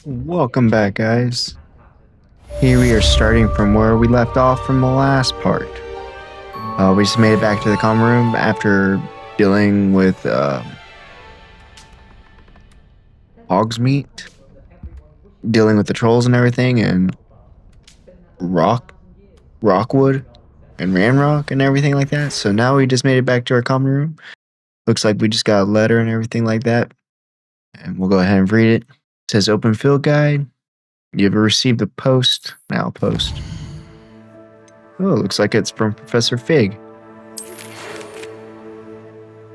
Welcome back, guys. Here we are starting from where we left off from the last part. We just made it back to the common room after dealing with Hogsmeade, dealing with the trolls and everything, and Rockwood, and Ranrock and everything like that. So now we just made it back to our common room. Looks like we just got a letter and everything like that. And we'll go ahead and read it. It says open field guide. You ever received a post? Now post. Oh, looks like it's from Professor Fig.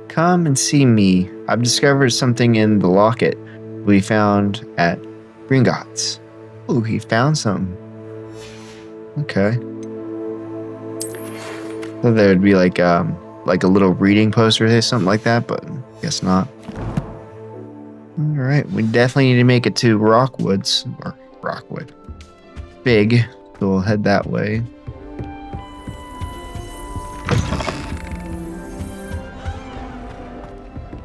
Come and see me. I've discovered something in the locket we found at Gringotts. Oh, he found something. Okay. Thought there would be like a little reading poster or something like that, but guess not. All right, we definitely need to make it to Rockwood. Big, so we'll head that way.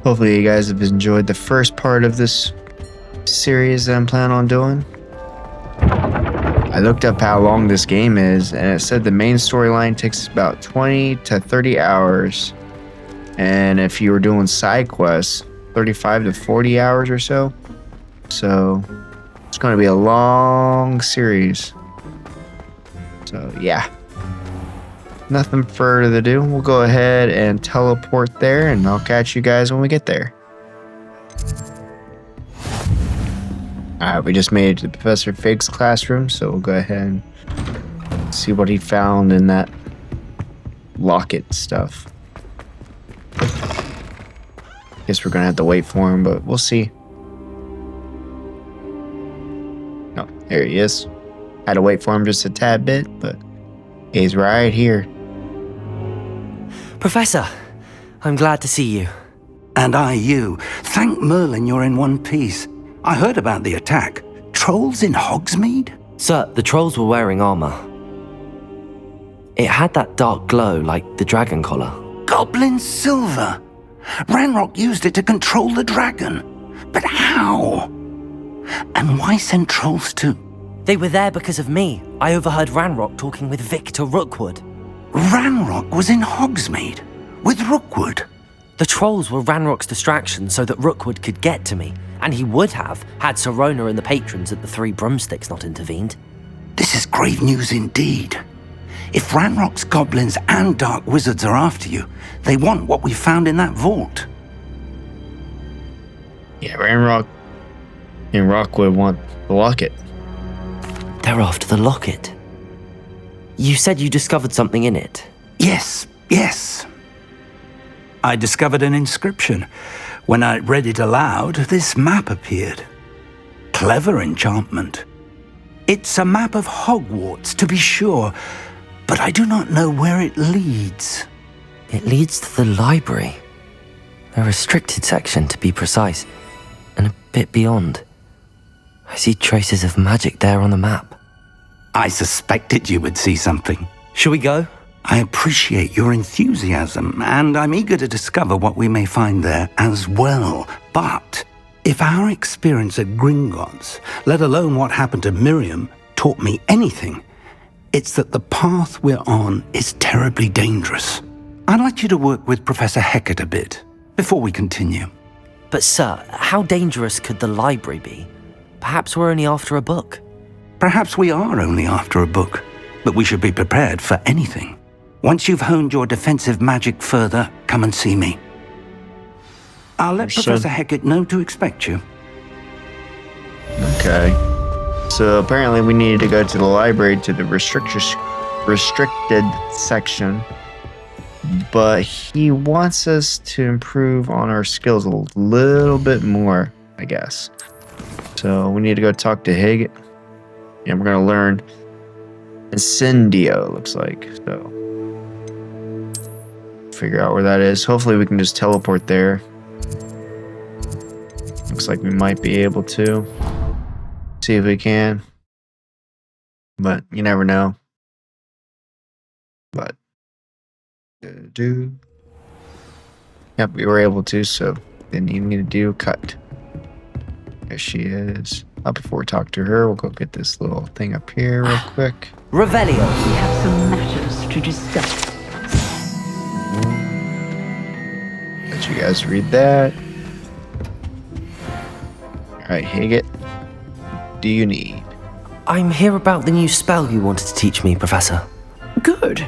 Hopefully you guys have enjoyed the first part of this series that I'm planning on doing. I looked up how long this game is, and it said the main storyline takes about 20 to 30 hours. And if you were doing side quests, 35 to 40 hours or so. So it's going to be a long series. So yeah. Nothing further to do. We'll go ahead and teleport there, and I'll catch you guys when we get there. Alright, we just made it to Professor Fig's classroom, so we'll go ahead and see what he found in that locket stuff. Guess we're gonna have to wait for him, but we'll see. No, there he is. Had to wait for him just a tad bit, but he's right here. Professor, I'm glad to see you. And I you. Thank Merlin you're in one piece. I heard about the attack. Trolls in Hogsmeade? Sir, the trolls were wearing armor. It had that dark glow like the dragon collar. Goblin silver! Ranrock used it to control the dragon. But how? And why send trolls to... They were there because of me. I overheard Ranrock talking with Victor Rookwood. Ranrock was in Hogsmeade? With Rookwood? The trolls were Ranrock's distraction so that Rookwood could get to me. And he would have, had Sirona and the patrons at the Three Broomsticks not intervened. This is grave news indeed. If Ranrock's goblins and dark wizards are after you, they want what we found in that vault. Yeah, Ranrock and Rockwood want the locket. They're after the locket. You said you discovered something in it. Yes. I discovered an inscription. When I read it aloud, this map appeared. Clever enchantment. It's a map of Hogwarts, to be sure, but I do not know where it leads. It leads to the library. A restricted section, to be precise, and a bit beyond. I see traces of magic there on the map. I suspected you would see something. Shall we go? I appreciate your enthusiasm, and I'm eager to discover what we may find there as well. But if our experience at Gringotts, let alone what happened to Miriam, taught me anything, it's that the path we're on is terribly dangerous. I'd like you to work with Professor Hecat a bit before we continue. But sir, how dangerous could the library be? Perhaps we're only after a book. Perhaps we are only after a book, but we should be prepared for anything. Once you've honed your defensive magic further, come and see me. I'll let Professor Hecat know to expect you. Okay. So apparently we needed to go to the library to the restricted section. But he wants us to improve on our skills a little bit more, I guess. So we need to go talk to Hig. And we're going to learn Incendio, it looks like. So figure out where that is. Hopefully we can just teleport there. Looks like we might be able to. See if we can. But you never know. But yep, we were able to, so then you need to do cut. There she is. Before we talk to her, we'll go get this little thing up here real quick. Revelio. We have some matters to discuss. Let you guys read that. Alright, Higgett. What do you need? I'm here about the new spell you wanted to teach me, Professor. Good.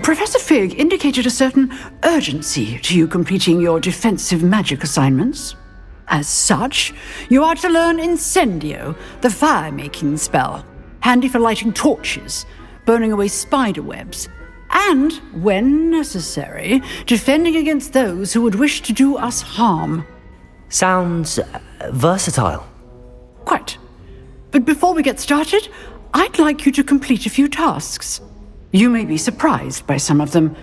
Professor Fig indicated a certain urgency to you completing your defensive magic assignments. As such, you are to learn Incendio, the fire-making spell, handy for lighting torches, burning away spider webs, and, when necessary, defending against those who would wish to do us harm. Sounds versatile. Quite. But before we get started, I'd like you to complete a few tasks. You may be surprised by some of them.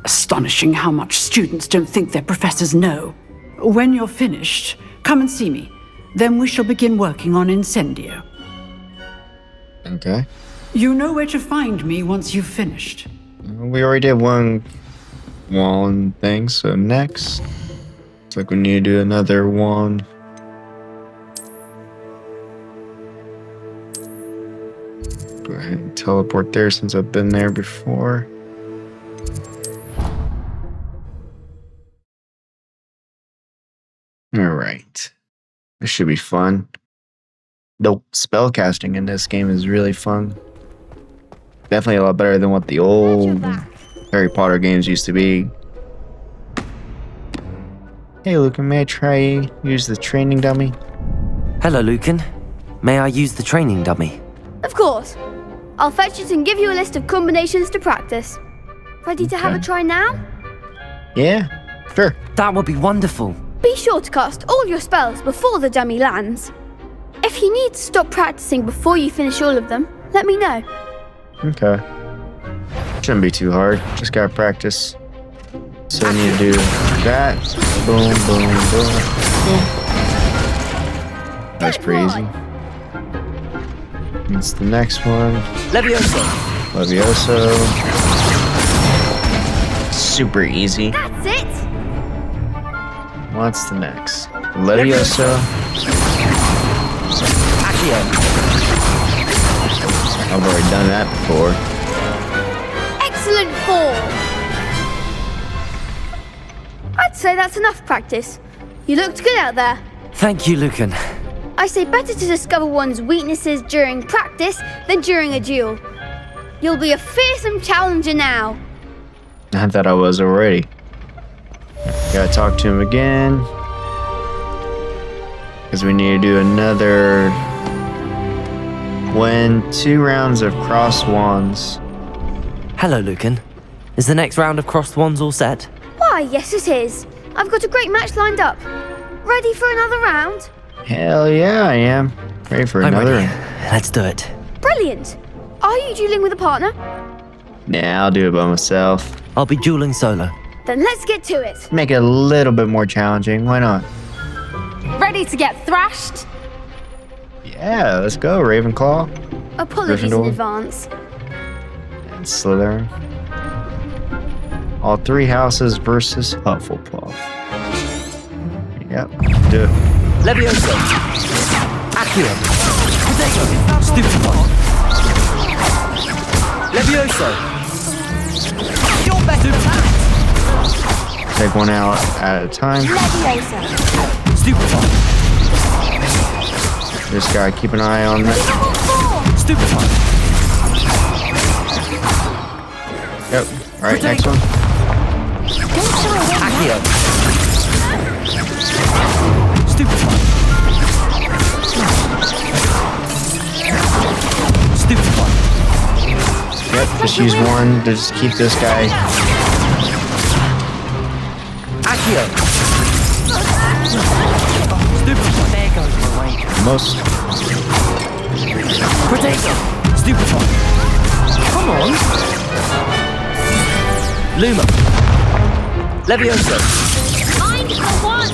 Astonishing how much students don't think their professors know. When you're finished, come and see me. Then we shall begin working on Incendio. Okay. You know where to find me once you've finished. We already did one wand thing, so next. Looks like we need to do another wand. Go ahead and teleport there since I've been there before. Alright. This should be fun. The spellcasting in this game is really fun. Definitely a lot better than what the old Harry Potter games used to be. Hey Lucan, may I try use the training dummy? Hello, Lucan. May I use the training dummy? Of course. I'll fetch it and give you a list of combinations to practice. Ready to have a try now? Yeah, sure. That would be wonderful. Be sure to cast all your spells before the dummy lands. If you need to stop practicing before you finish all of them, let me know. Okay. Shouldn't be too hard. Just gotta practice. So we need to do that. Boom, boom, boom, boom. That's pretty easy. It's the next one. Levioso. Levioso. Super easy. That's it! What's the next? Levioso. Accio. I've already done that before. Excellent fall! I'd say that's enough practice. You looked good out there. Thank you, Lucan. I say better to discover one's weaknesses during practice than during a duel. You'll be a fearsome challenger now. I thought I was already. Gotta talk to him again. Because we need to do another... Win 2 rounds of cross wands. Hello, Lucan. Is the next round of crossed wands all set? Why, yes it is. I've got a great match lined up. Ready for another round? Hell yeah, I am. Ready for I'm another. ready. Let's do it. Brilliant. Are you dueling with a partner? Nah, I'll do it by myself. I'll be dueling solo. Then let's get to it. Make it a little bit more challenging. Why not? Ready to get thrashed? Yeah, let's go, Ravenclaw. Apologies Gryffindor. in advance. And Slytherin. All 3 houses versus Hufflepuff. Yep, do it. Levioso. Accio. Protego. Stupid one. Levioso. You're better than that. Take one out at a time. Leviosa. Stupid one. Just gotta keep an eye on that. Stupid one. Yep. Alright, next one. Accio. Stupid one. Stupid one. Yep, just use one to just keep this guy. Accio. Stupid one. There goes my way. Most. Protego. Stupid one. Come on. Luma. Levioso. I'm the one.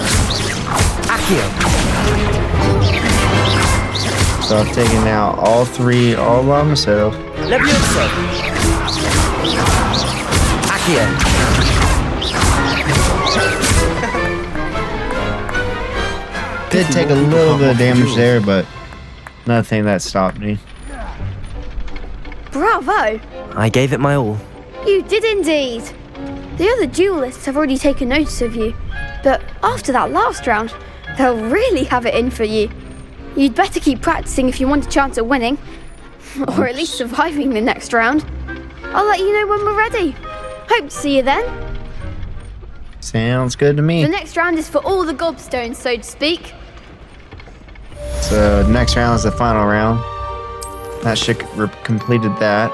Accio. So I've taken out all 3 all by myself. Levioso. Accio. Did take a little bit of damage there, but Nothing that stopped me. Bravo! I gave it my all. You did indeed. The other duelists have already taken notice of you, but after that last round, they'll really have it in for you. You'd better keep practicing if you want a chance at winning, or at least surviving the next round. I'll let you know when we're ready. Hope to see you then. Sounds good to me. The next round is for all the gobstones, so to speak. So next round is the final round. That shit completed that.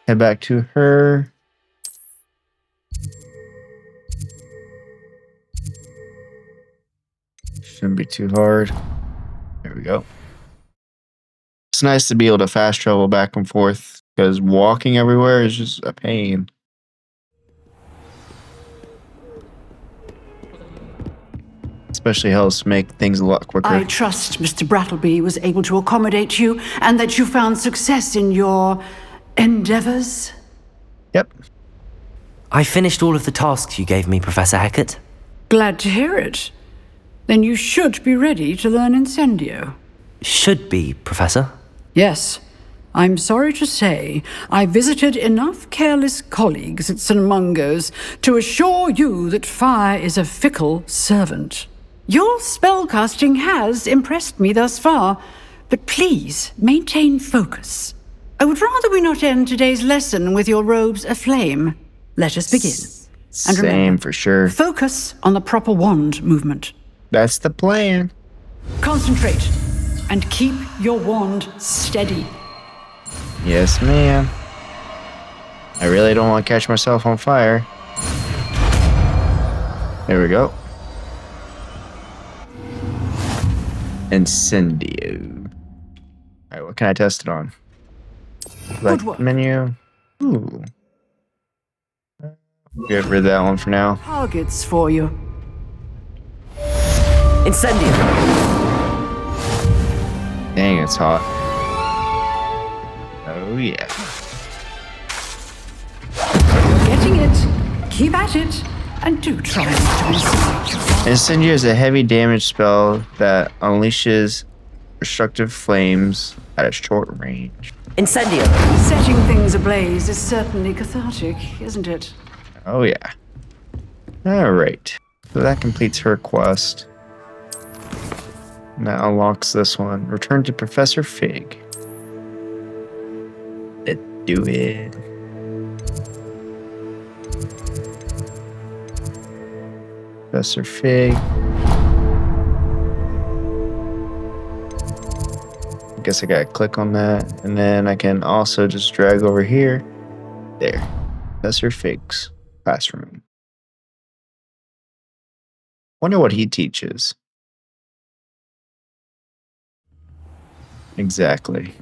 Head back to her. Shouldn't be too hard. There we go. It's nice to be able to fast travel back and forth because walking everywhere is just a pain. Especially helps make things a lot quicker. I trust Mr. Brattleby was able to accommodate you and that you found success in your endeavors. Yep. I finished all of the tasks you gave me, Professor Hecat. Glad to hear it. Then you should be ready to learn Incendio. Should be, Professor. Yes. I'm sorry to say, I visited enough careless colleagues at St. Mungo's to assure you that fire is a fickle servant. Your spellcasting has impressed me thus far, but please maintain focus. I would rather we not end today's lesson with your robes aflame. Let us begin. And Same remember, for sure. focus on the proper wand movement. That's the plan. Concentrate and keep your wand steady. Yes, ma'am. I really don't want to catch myself on fire. There we go. Incendio. Alright, what can I test it on? Good work. Menu. Ooh. Get rid of that one for now. Targets for you. Incendio! Dang, it's hot. Oh, yeah. You're getting it. Keep at it. And do try not to incinerate yourself. Incendio is a heavy damage spell that unleashes destructive flames at a short range. Incendio! Setting things ablaze is certainly cathartic, isn't it? Oh, yeah. Alright. So that completes her quest. And that unlocks this one. Return to Professor Fig. Let's do it. Professor Fig. I guess I gotta click on that. And then I can also just drag over here. There. Professor Fig's classroom. Wonder what he teaches. Exactly.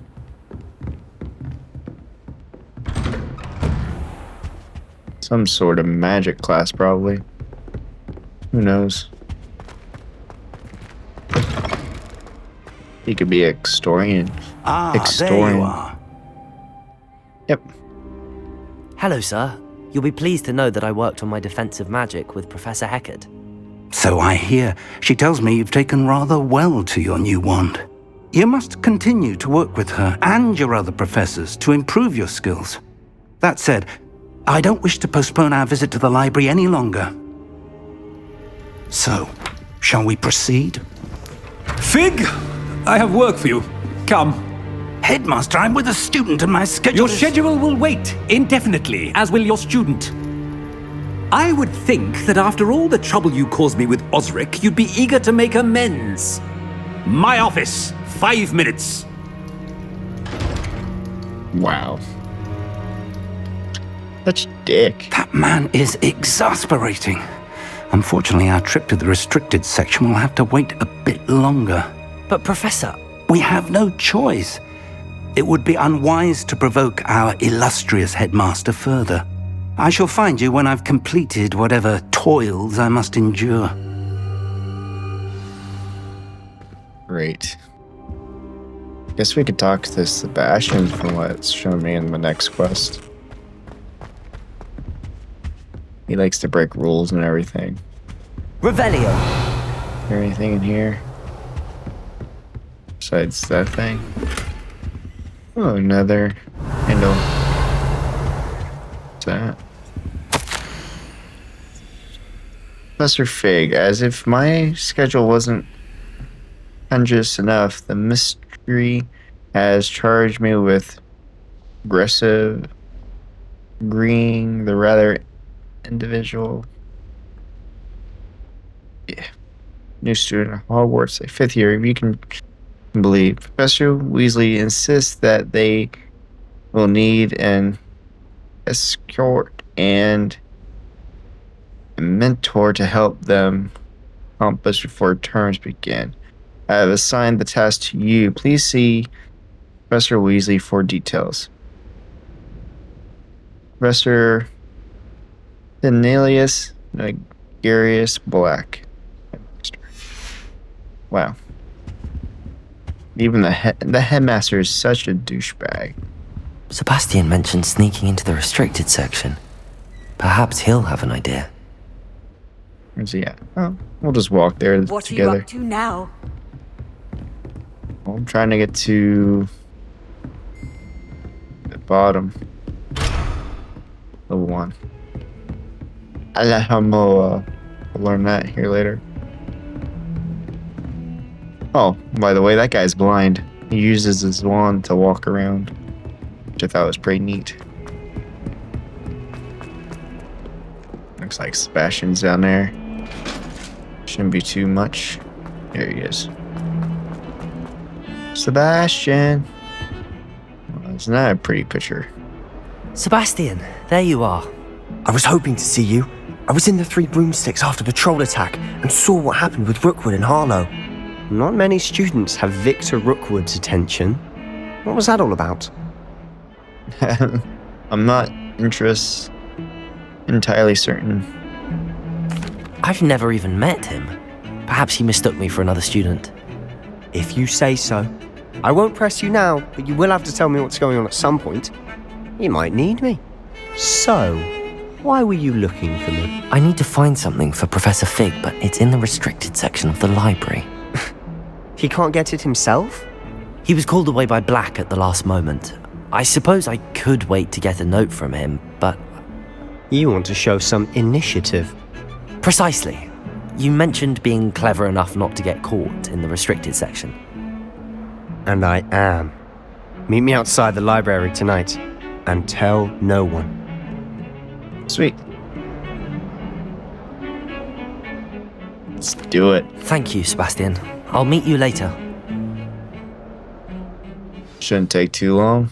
Some sort of magic class, probably. Who knows? He could be a historian. There you are. Yep. Hello, sir. You'll be pleased to know that I worked on my defensive magic with Professor Hecat. So I hear. She tells me you've taken rather well to your new wand. You must continue to work with her and your other professors to improve your skills. That said, I don't wish to postpone our visit to the library any longer. So, shall we proceed? Fig, I have work for you. Come. Headmaster, I'm with a student and my schedule Your is... schedule will wait indefinitely, as will your student. I would think that after all the trouble you caused me with Osric, you'd be eager to make amends. My office, 5 minutes. Wow. Such dick. That man is exasperating. Unfortunately, our trip to the restricted section will have to wait a bit longer. But Professor... We have no choice. It would be unwise to provoke our illustrious headmaster further. I shall find you when I've completed whatever toils I must endure. Great. Guess we could talk to Sebastian from what's shown me in the next quest. He likes to break rules and everything. Revelio! Hear anything in here? Besides that thing? Oh, another handle. What's that? Professor Fig, as if my schedule wasn't conscious enough, the mystery has charged me with aggressive, agreeing the rather individual. Yeah. New student at Hogwarts, like 5th year, if you can believe. Professor Weasley insists that they will need an escort and a mentor to help them accomplish before terms begin. I have assigned the task to you. Please see Professor Weasley for details. Professor Cornelius Nagarius Black. Wow. Even the headmaster is such a douchebag. Sebastian mentioned sneaking into the restricted section. Perhaps he'll have an idea. Where's he at? Oh, we'll just walk there What together. are you up to now? I'm trying to get to the bottom. Level 1. I'll learn that here later. Oh, by the way, that guy's blind. He uses his wand to walk around, which I thought was pretty neat. Looks like Sebastian's down there. Shouldn't be too much. There he is. Sebastian! Well, isn't that a pretty picture? Sebastian, there you are. I was hoping to see you. I was in the Three Broomsticks after the troll attack and saw what happened with Rookwood and Harlow. Not many students have Victor Rookwood's attention. What was that all about? I'm not entirely certain. I've never even met him. Perhaps he mistook me for another student. If you say so. I won't press you now, but you will have to tell me what's going on at some point. You might need me. So, why were you looking for me? I need to find something for Professor Fig, but it's in the restricted section of the library. He can't get it himself? He was called away by Black at the last moment. I suppose I could wait to get a note from him, but... You want to show some initiative. Precisely. You mentioned being clever enough not to get caught in the restricted section. And I am. Meet me outside the library tonight, and tell no one. Sweet. Let's do it. Thank you, Sebastian. I'll meet you later. Shouldn't take too long.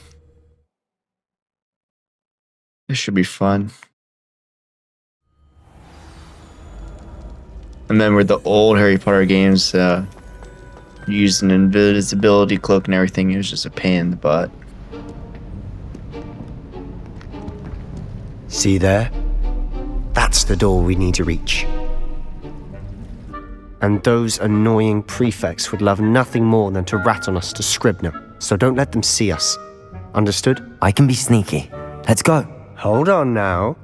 This should be fun. I remember the old Harry Potter games used an invisibility cloak and everything. It was just a pain in the butt. See there? That's the door we need to reach. And those annoying prefects would love nothing more than to rat on us to Scribner, so don't let them see us. Understood? I can be sneaky. Let's go. Hold on now.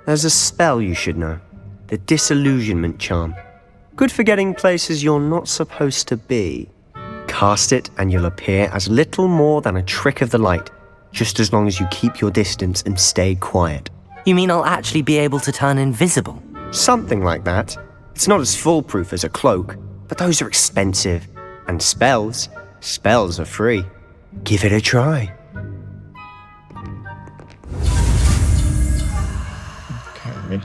There's a spell you should know. The Disillusionment Charm. Good for getting places you're not supposed to be. Cast it and you'll appear as little more than a trick of the light, just as long as you keep your distance and stay quiet. You mean I'll actually be able to turn invisible? Something like that. It's not as foolproof as a cloak, but those are expensive. And spells are free. Give it a try. Okay.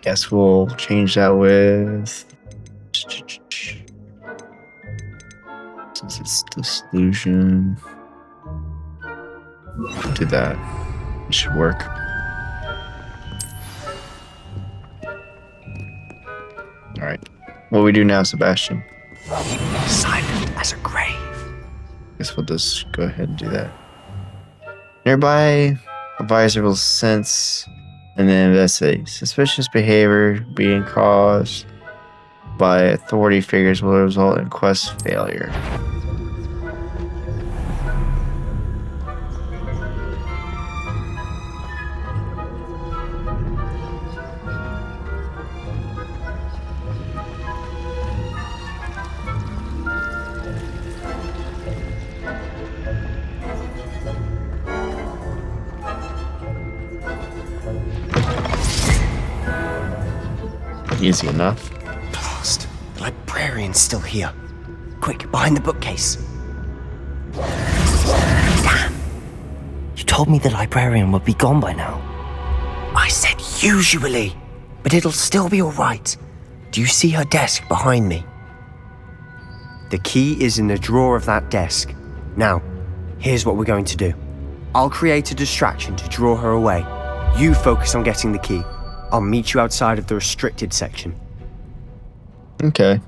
Guess we'll change that with... Since it's disillusion. Do that. It should work. Alright. What do we do now, Sebastian? Silent as a grave. Guess we'll just go ahead and do that. Nearby advisor will sense and then investigate suspicious behavior being caused by authority figures will result in quest failure. Easy enough. Blast. The librarian's still here. Quick, behind the bookcase. Damn! You told me the librarian would be gone by now. I said usually, but it'll still be alright. Do you see her desk behind me? The key is in the drawer of that desk. Now, here's what we're going to do. I'll create a distraction to draw her away. You focus on getting the key. I'll meet you outside of the restricted section. Okay.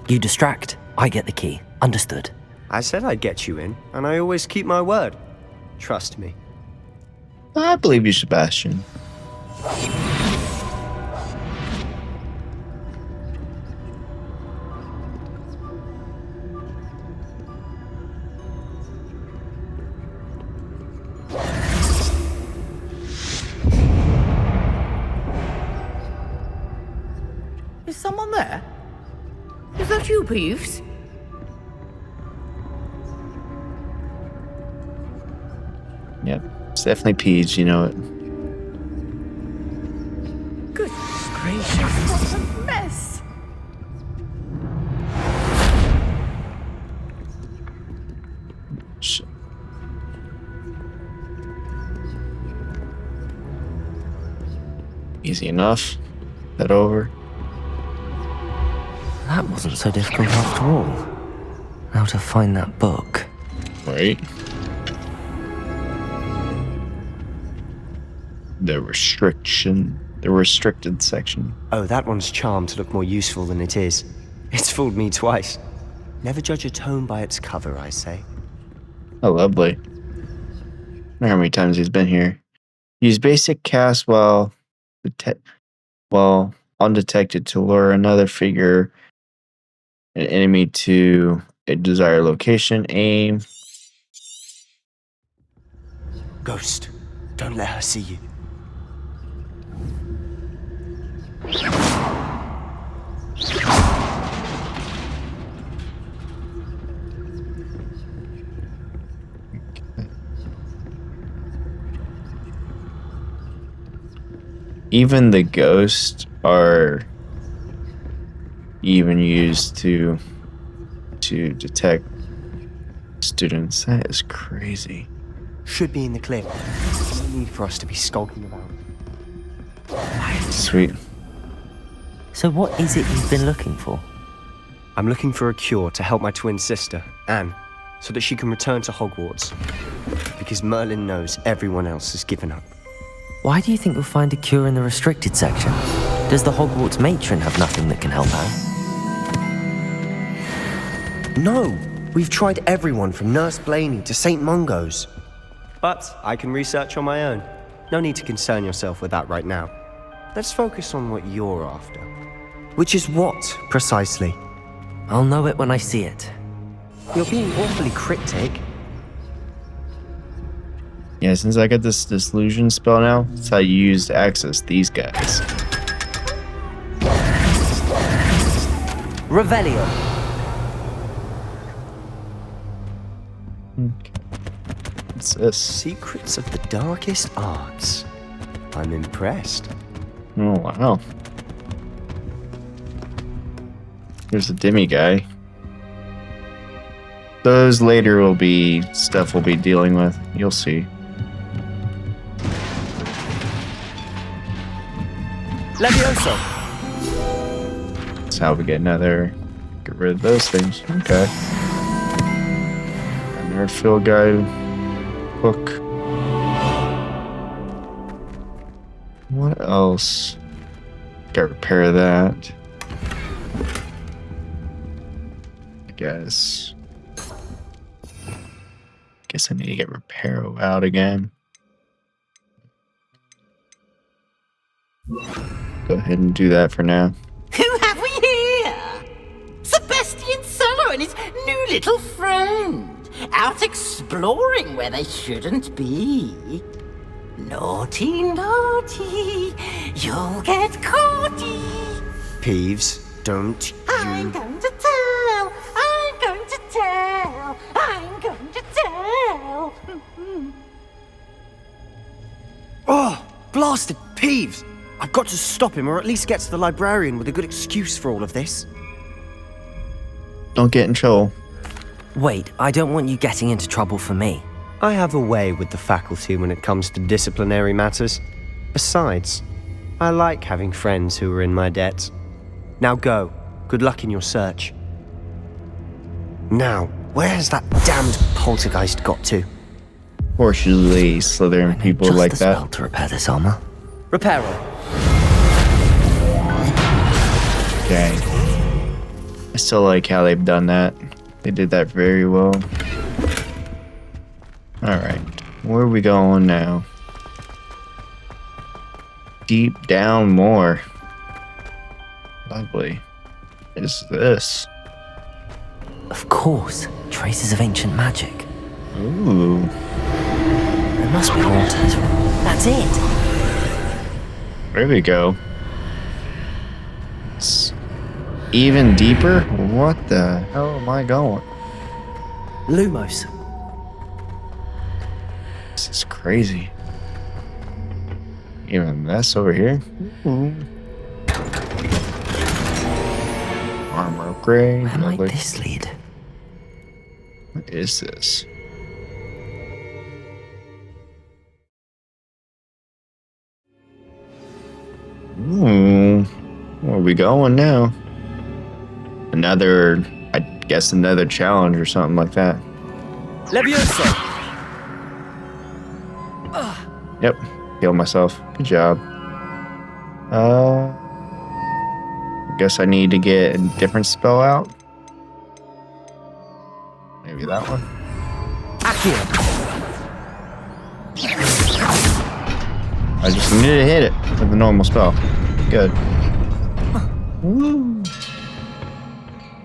You distract, I get the key. Understood. I said I'd get you in, and I always keep my word. Trust me. I believe you, Sebastian. Is someone there? Is that you, Peeves? Yep. It's definitely Peach, you know it. Goodness gracious, what a mess! Shit. Easy enough. Head over. That wasn't so difficult after all. Now to find that book. Right. The restricted section. Oh, that one's charmed to look more useful than it is. It's fooled me twice. Never judge a tome by its cover, I say. Oh, lovely. I wonder how many times he's been here. Use basic cast while undetected to lure another figure, an enemy to a desired location. Aim. Ghost, don't let her see you. Even the ghosts are even used to detect students. That is crazy. Should be in the clear. No need for us to be skulking about. Sweet. So what is it you've been looking for? I'm looking for a cure to help my twin sister, Anne, so that she can return to Hogwarts. Because Merlin knows everyone else has given up. Why do you think you'll find a cure in the restricted section? Does the Hogwarts matron have nothing that can help Anne? No! We've tried everyone from Nurse Blaney to St. Mungo's. But I can research on my own. No need to concern yourself with that right now. Let's focus on what you're after. Which is what, precisely? I'll know it when I see it. You're being awfully cryptic. Yeah, since I got this disillusion spell now, that's how you use to access these guys. Revelio. Okay. What's this? Secrets of the darkest arts. I'm impressed. Oh, wow. There's a Demi guy. Those later will be stuff we'll be dealing with. You'll see. Levioso! That's how we get rid of those things. Okay. Another field guide hook. What else? Gotta repair that. I guess I need to get repair out again. Go ahead and do that for now. Who have we here? Sebastian Solo and his new little friend, out exploring where they shouldn't be. Naughty, naughty, you'll get caughty. Peeves, don't I'm you... going to tell, I'm going to tell, I'm going to tell. Oh, blasted Peeves! I've got to stop him, or at least get to the librarian with a good excuse for all of this. Don't get in trouble. Wait, I don't want you getting into trouble for me. I have a way with the faculty when it comes to disciplinary matters. Besides, I like having friends who are in my debt. Now go. Good luck in your search. Now, where has that damned poltergeist got to? Fortunately, Slytherin people Just like the spell that. to repair this armor. Repair her. Dang. I still like how they've done that. They did that very well. Alright, where are we going now? Deep down more. Lovely. What is this? Of course, traces of ancient magic. Ooh. There must be more to this. That's it. There we go. It's even deeper? What the hell am I going? Lumos. This is crazy. Even this over here? Ooh. Armor upgrade. Where might lovely. this lead? What is this? Ooh. Where are we going now? Another, I guess another challenge or something like that. Levioso! Yep, healed myself. Good job. Guess I need to get a different spell out. Maybe that one. I just needed to hit it with a normal spell. Good. Woo.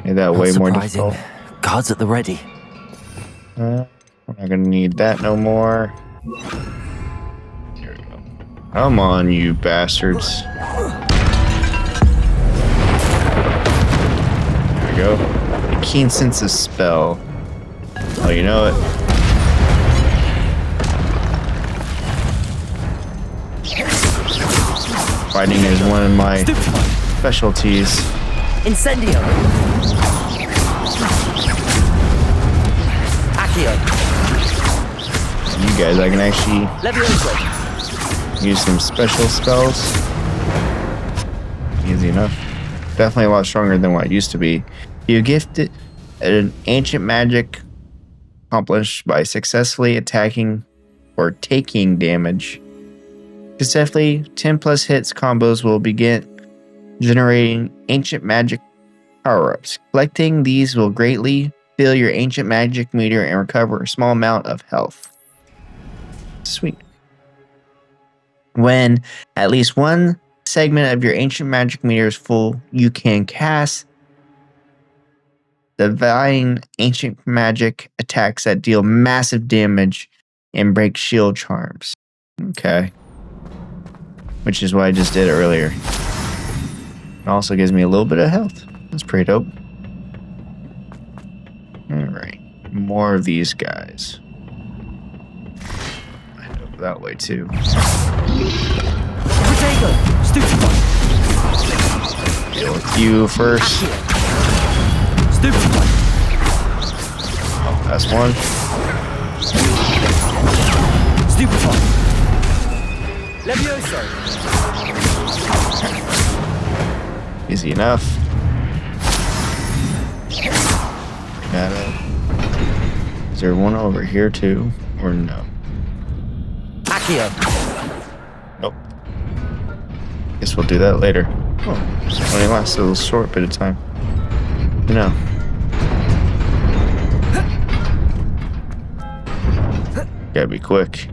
Made that way more Surprising. difficult. Guards at the ready. We're not gonna need that no more. Here we go. Come on, you bastards. There we go. A keen sense of spell. Oh, you know it. Fighting is one of my specialties. Incendio. Accio. You guys, I can actually Levioso. use some special spells. Easy enough. Definitely a lot stronger than what it used to be. You gifted an ancient magic accomplished by successfully attacking or taking damage. Successfully, 10 plus hits combos will begin generating ancient magic power-ups. Collecting these will greatly fill your ancient magic meter and recover a small amount of health. Sweet. When at least one segment of your ancient magic meter is full, you can cast divine ancient magic attacks that deal massive damage and break shield charms. Okay. Which is what I just did earlier. It also gives me a little bit of health. That's pretty dope. Alright. More of these guys. I head up that way too. Deal with you first. Oh, that's one. Easy enough. Got it. Is there one over here too? Or no? Nope. Guess we'll do that later. Oh, only lasts a little short bit of time. No. Gotta be quick.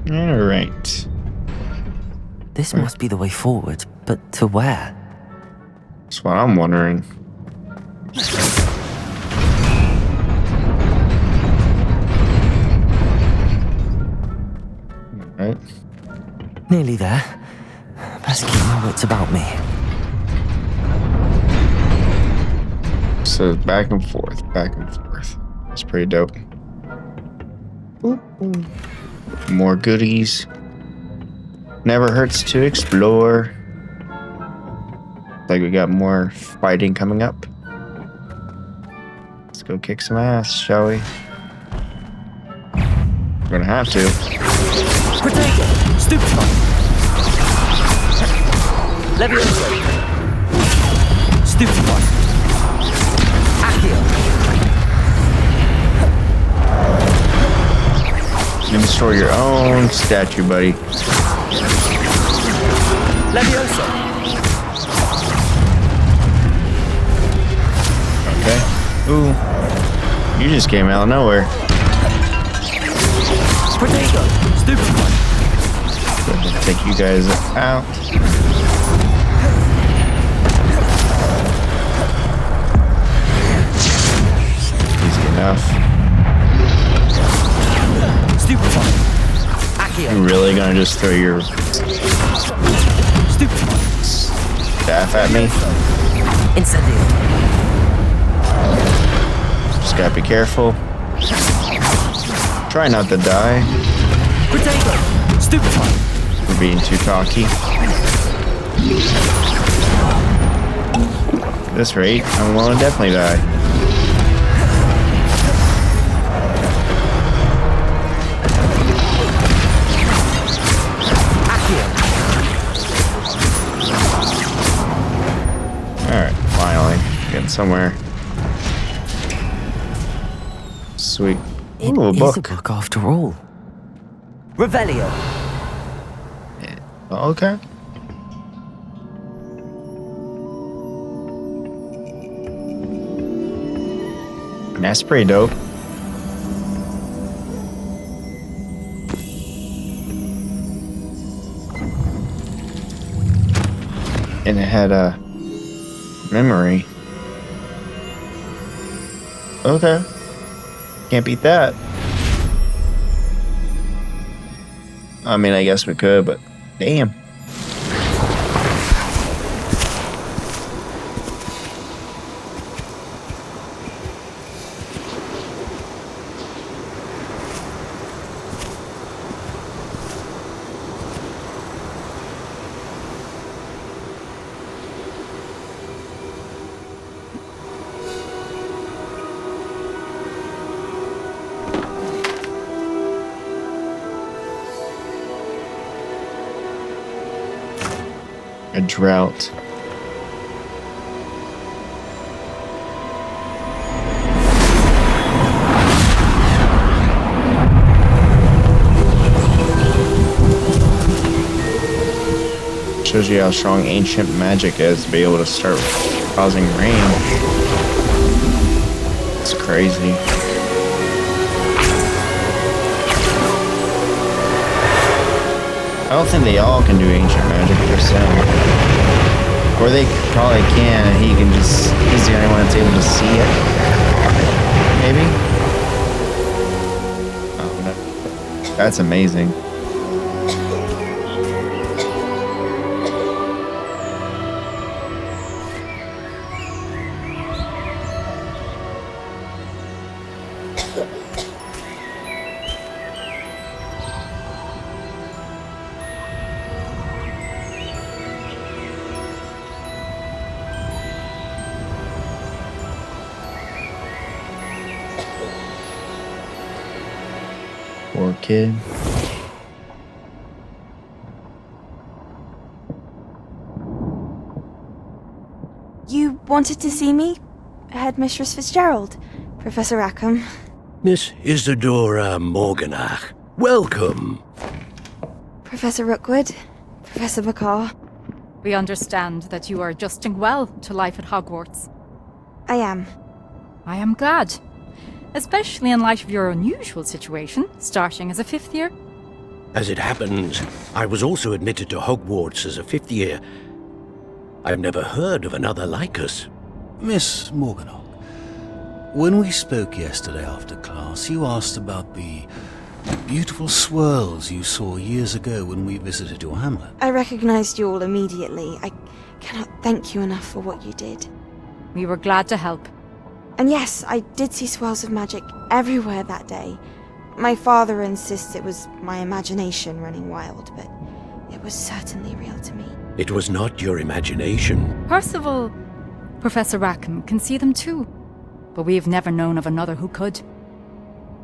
Alright. This must be the way forward, but to where? That's what I'm wondering. Alright. Nearly there. Best keep my wits about me. So back and forth, back and forth. It's pretty dope. Ooh. More goodies. Never hurts to explore. Like we got more fighting coming up. Let's go kick some ass, shall we? We're gonna have to. Potato! Stupefy! Levioso! Stupefy! Accio! You destroy your own statue, buddy. Levioso! Okay. Ooh. You just came out of nowhere. Potato! Stupefy! Go ahead and take you guys out. Easy enough. Stupefy! Accio! You really gonna just throw your Stupefy! staff at me? Incendio! Just gotta be careful. Try not to die. Potato! Stupefy! We're being too cocky. At this rate, I'm gonna definitely die. Accio! Alright, finally. Getting somewhere. Sweet. It Ooh, a is book. a book after all. Revelio! Okay. That's pretty dope. And it had a memory. Okay. Can't beat that. I mean, I guess we could, but damn. A drought. Shows you how strong ancient magic is to be able to start causing rain. It's crazy. I don't think they all can do ancient magic per se. Or they probably can, and he's the only one that's able to see it. Maybe? I don't know. That's amazing. Poor kid. You wanted to see me? Headmistress Fitzgerald, Professor Rackham. Miss Isadora Morganach, welcome. Professor Rookwood, Professor McCaw. We understand that you are adjusting well to life at Hogwarts. I am. I am glad. Especially in light of your unusual situation, starting as a 5th year. As it happens, I was also admitted to Hogwarts as a fifth year. I've never heard of another like us. Miss Morganach, when we spoke yesterday after class, you asked about the beautiful swirls you saw years ago when we visited your hamlet. I recognized you all immediately. I cannot thank you enough for what you did. We were glad to help. And yes, I did see swirls of magic everywhere that day. My father insists it was my imagination running wild, but it was certainly real to me. It was not your imagination. Percival, Professor Rackham can see them too. But we've never known of another who could.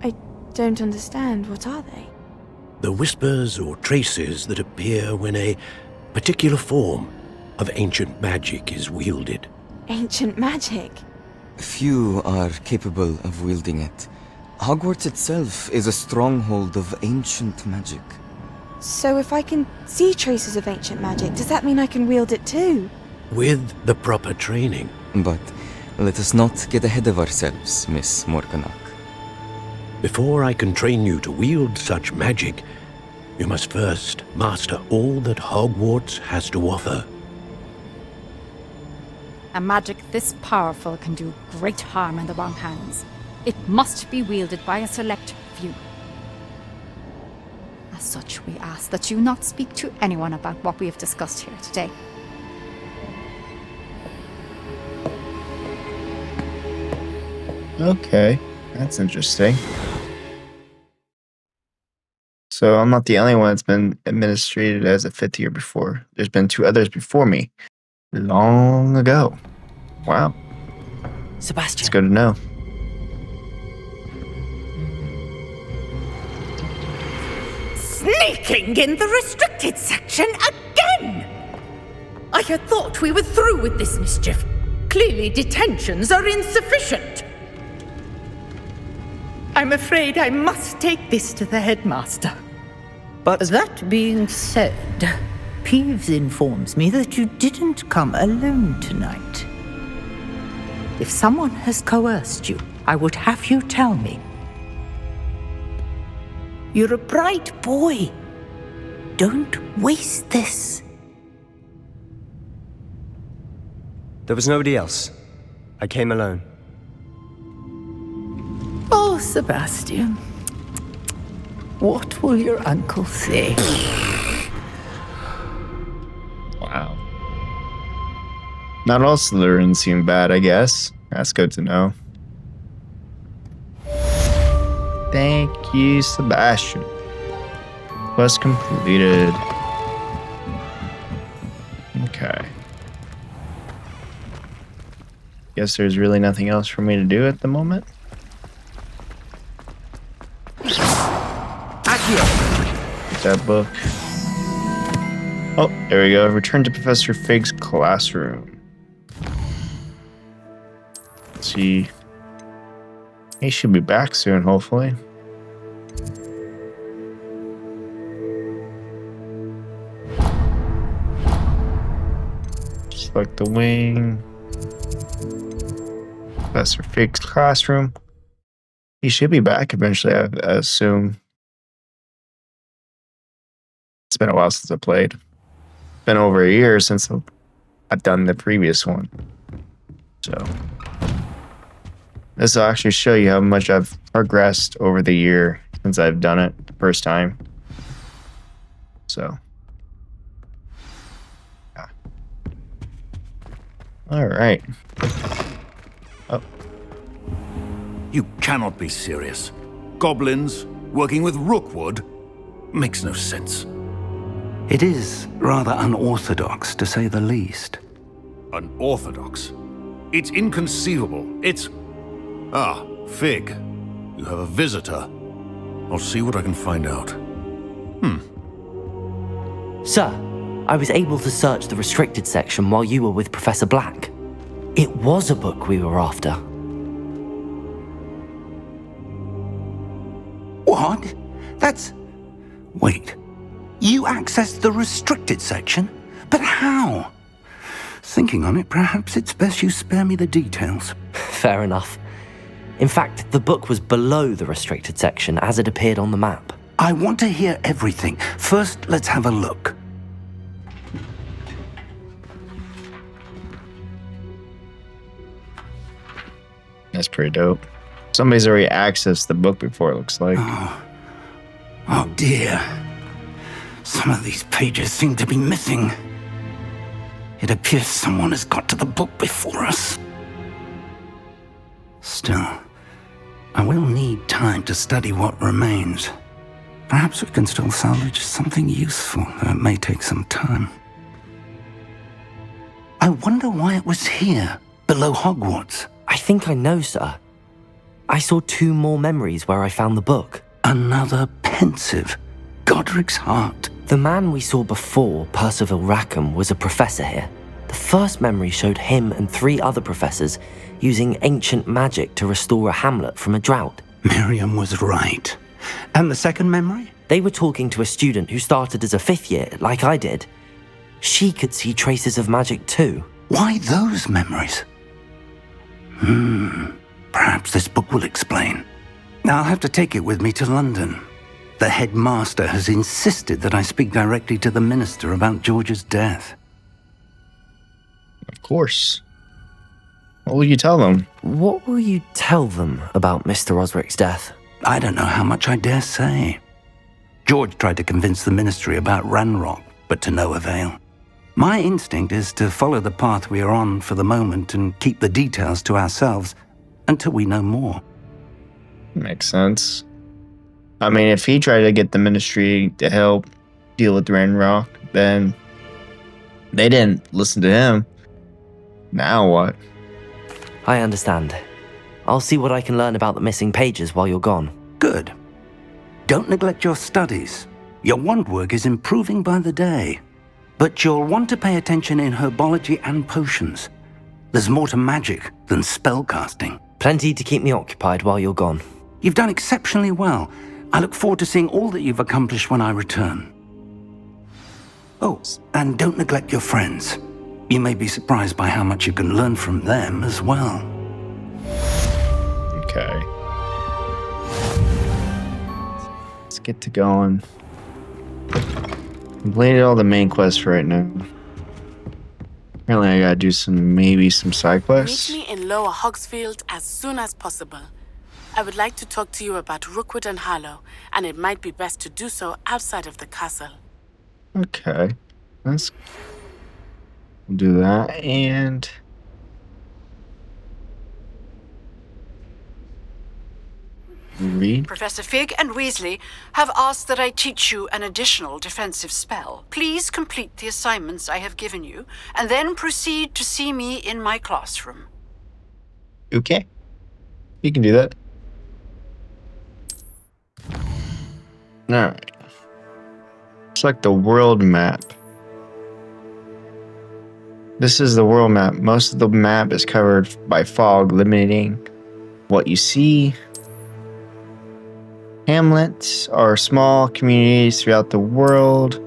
I don't understand. What are they? The whispers or traces that appear when a particular form of ancient magic is wielded. Ancient magic? Few are capable of wielding it. Hogwarts itself is a stronghold of ancient magic. So if I can see traces of ancient magic, does that mean I can wield it too? With the proper training. But let us not get ahead of ourselves, Miss Morganach. Before I can train you to wield such magic, you must first master all that Hogwarts has to offer. A magic this powerful can do great harm in the wrong hands. It must be wielded by a select few. As such, we ask that you not speak to anyone about what we have discussed here today. Okay, that's interesting. So I'm not the only one that's been administrated as a fifth year before. There's been 2 others before me. Long ago. Wow. Sebastian. It's good to know. Sneaking in the restricted section again! I had thought we were through with this mischief. Clearly detentions are insufficient. I'm afraid I must take this to the headmaster. But that being said, Peeves informs me that you didn't come alone tonight. If someone has coerced you, I would have you tell me. You're a bright boy. Don't waste this. There was nobody else. I came alone. Oh, Sebastian. What will your uncle say? Wow. Not all Slytherins seem bad, I guess. That's good to know. Thank you, Sebastian. Quest completed. Okay. Guess there's really nothing else for me to do at the moment. Get that book. Oh, there we go. Return to Professor Fig's classroom. Let's see. He should be back soon, hopefully. Select the wing. Professor Fig's classroom. He should be back eventually, I assume. It's been a while since I played. It's been over a year since I've done the previous one. So this will actually show you how much I've progressed over the year since I've done it the first time. So yeah. All right. Oh. You cannot be serious. Goblins working with Rookwood makes no sense. It is rather unorthodox, to say the least. Unorthodox? It's inconceivable. It's... Ah, Fig. You have a visitor. I'll see what I can find out. Sir, I was able to search the restricted section while you were with Professor Black. It was a book we were after. What? That's... Wait. You accessed the restricted section? But how? Thinking on it, perhaps it's best you spare me the details. Fair enough. In fact, the book was below the restricted section as it appeared on the map. I want to hear everything. First, let's have a look. That's pretty dope. Somebody's already accessed the book before, it looks like. Oh dear. Some of these pages seem to be missing. It appears someone has got to the book before us. Still, I will need time to study what remains. Perhaps we can still salvage something useful, though it may take some time. I wonder why it was here, below Hogwarts. I think I know, sir. I saw 2 more memories where I found the book. Another pensive. Godric's heart. The man we saw before, Percival Rackham, was a professor here. The first memory showed him and 3 other professors using ancient magic to restore a hamlet from a drought. Miriam was right. And the second memory? They were talking to a student who started as a 5th year, like I did. She could see traces of magic too. Why those memories? Perhaps this book will explain. I'll have to take it with me to London. The headmaster has insisted that I speak directly to the minister about George's death. Of course. What will you tell them? What will you tell them about Mr. Osric's death? I don't know how much I dare say. George tried to convince the ministry about Ranrock, but to no avail. My instinct is to follow the path we are on for the moment and keep the details to ourselves until we know more. Makes sense. I mean, if he tried to get the ministry to help deal with Ranrock, then they didn't listen to him. Now what? I understand. I'll see what I can learn about the missing pages while you're gone. Good. Don't neglect your studies. Your wand work is improving by the day. But you'll want to pay attention in herbology and potions. There's more to magic than spellcasting. Plenty to keep me occupied while you're gone. You've done exceptionally well. I look forward to seeing all that you've accomplished when I return. Oh, and don't neglect your friends. You may be surprised by how much you can learn from them as well. Okay. Let's get to going. Completed all the main quests for right now. Apparently I gotta do maybe some side quests. Meet me in Lower Hogsfield as soon as possible. I would like to talk to you about Rookwood and Harlow, and it might be best to do so outside of the castle. Okay. We'll do that, and read. Professor Fig and Weasley have asked that I teach you an additional defensive spell. Please complete the assignments I have given you, and then proceed to see me in my classroom. Okay. You can do that. Alright. Select the world map. This is the world map. Most of the map is covered by fog, limiting what you see. Hamlets are small communities throughout the world.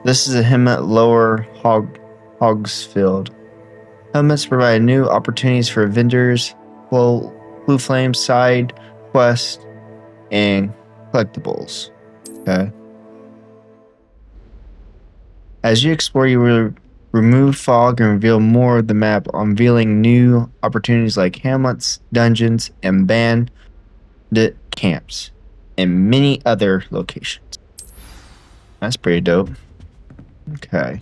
This is a hamlet Lower Hogsfield. Hamlets provide new opportunities for vendors, blue flame side quests, and collectibles. Okay. As you explore, you will remove fog and reveal more of the map, unveiling new opportunities like hamlets, dungeons, and bandit camps, and many other locations. That's pretty dope. Okay.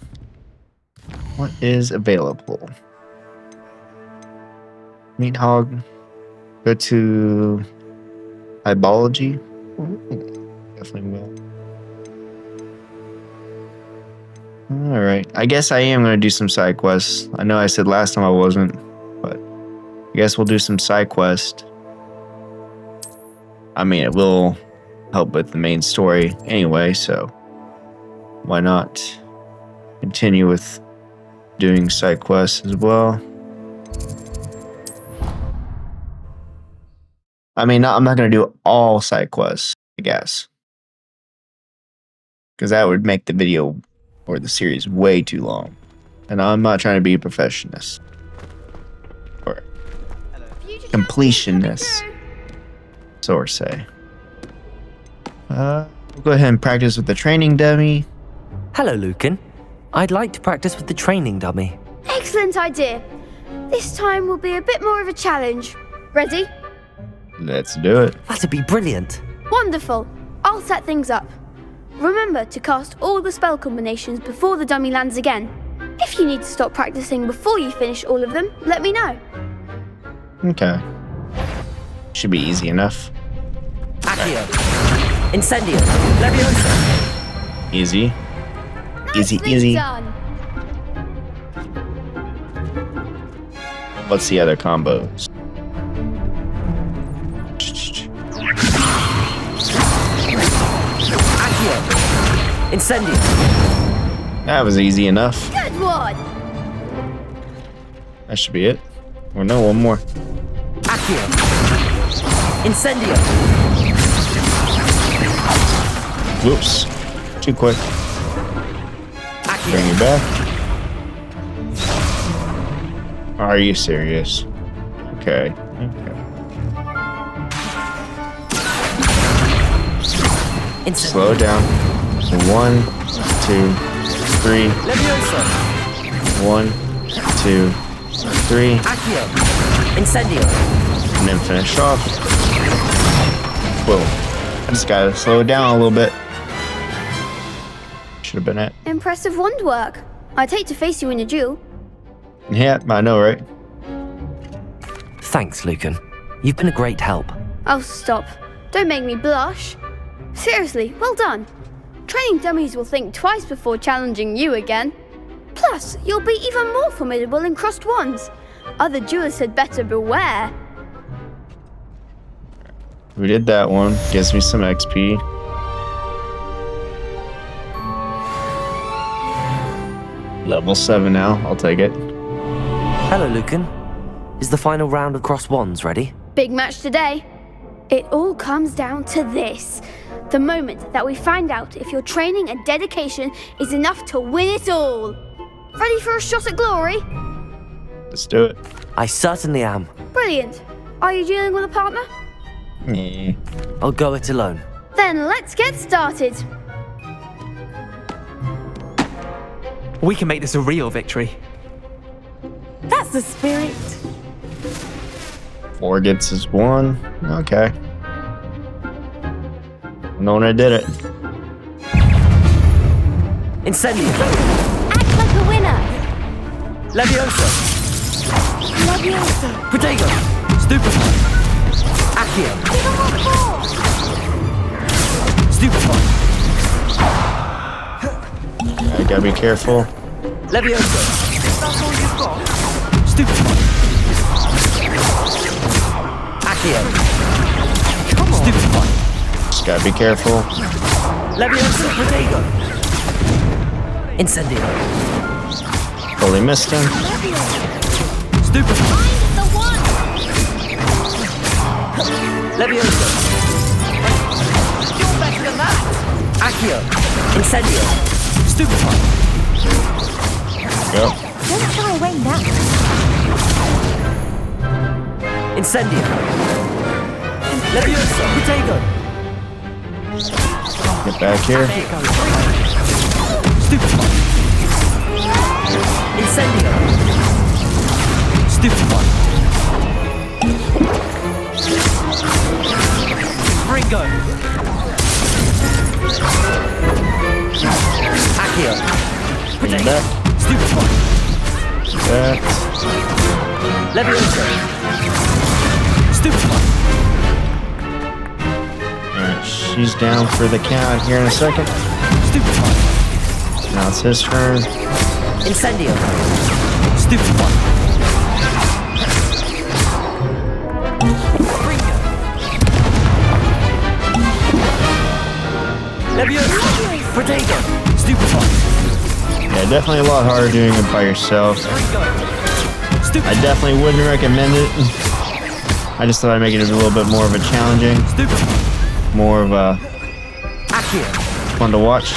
What is available? Meet Hog. Go to Herbology. Definitely will. Alright. I guess I am going to do some side quests. I know I said last time I wasn't, but I guess we'll do some side quests. I mean, it will help with the main story anyway, so why not continue with doing side quests as well? I mean, I'm not going to do all side quests, I guess, because that would make the video or the series way too long, and I'm not trying to be a perfectionist or completionist, so to say. We'll go ahead and practice with the training dummy. Hello, Lucan. I'd like to practice with the training dummy. Excellent idea. This time will be a bit more of a challenge. Ready? Let's do it. That'd be brilliant. Wonderful. I'll set things up. Remember to cast all the spell combinations before the dummy lands again. If you need to stop practicing before you finish all of them, let me know. Okay. Should be easy enough. Accio. Incendio. Leviosa. Easy. Nicely Easy. done. What's the other combos? Accio. Incendio. That was easy enough. Good one. That should be it. Or no, one more. Accio. Incendio. Whoops. Too quick. Accio. Bring you back. Are you serious? Okay. Slow down. 1, 2, 3. Leviosa. 1, 2, 3. Accio. Incendio. And then finish off. Whoa. I just gotta slow it down a little bit. Should have been it. Impressive wand work. I'd hate to face you in a duel. Yeah, I know, right? Thanks, Lucan. You've been a great help. Oh, stop. Don't make me blush. Seriously, well done. Training dummies will think twice before challenging you again. Plus, you'll be even more formidable in crossed wands. Other duelists had better beware. We did that one. Gives me some XP. Level 7 now. I'll take it. Hello, Lucan. Is the final round of cross wands ready? Big match today. It all comes down to this. The moment that we find out if your training and dedication is enough to win it all. Ready for a shot at glory? Let's do it. I certainly am. Brilliant. Are you dealing with a partner? Yeah. I'll go it alone. Then let's get started. We can make this a real victory. That's the spirit. 4 gets his 1. Okay. Knowing I did it. Incendio. Act like a winner. Leviosa. Leviosa. Protego. Stupefy. Accio. Give him a call. Stupefy. I gotta be careful. Leviosa. That's all you've got? Stupefy. Accio. Come on. Stupefy. Just gotta be careful. Leviosa. Protego. Incendio. Totally missed him. Stupefy. Find the one. Leviosa. You're better than that. Accio. Incendio. Stupefy. Go. Don't shy away now. Incendio. Leviosa. Protego. Get back here. Stupefy. Incendio. Stupefy. Ringo. Accio. Bring back. Stupefy. That. Leviosa. Stupefy. Alright, she's down for the count here in a second. Stupefy. Now it's his turn. Incendio. Stupefy. Ringo. Leviosa. Protego. Stupefy. Yeah, definitely a lot harder doing it by yourself. I definitely wouldn't recommend it. I just thought I'd make it a little bit more of a challenging, more of a fun to watch.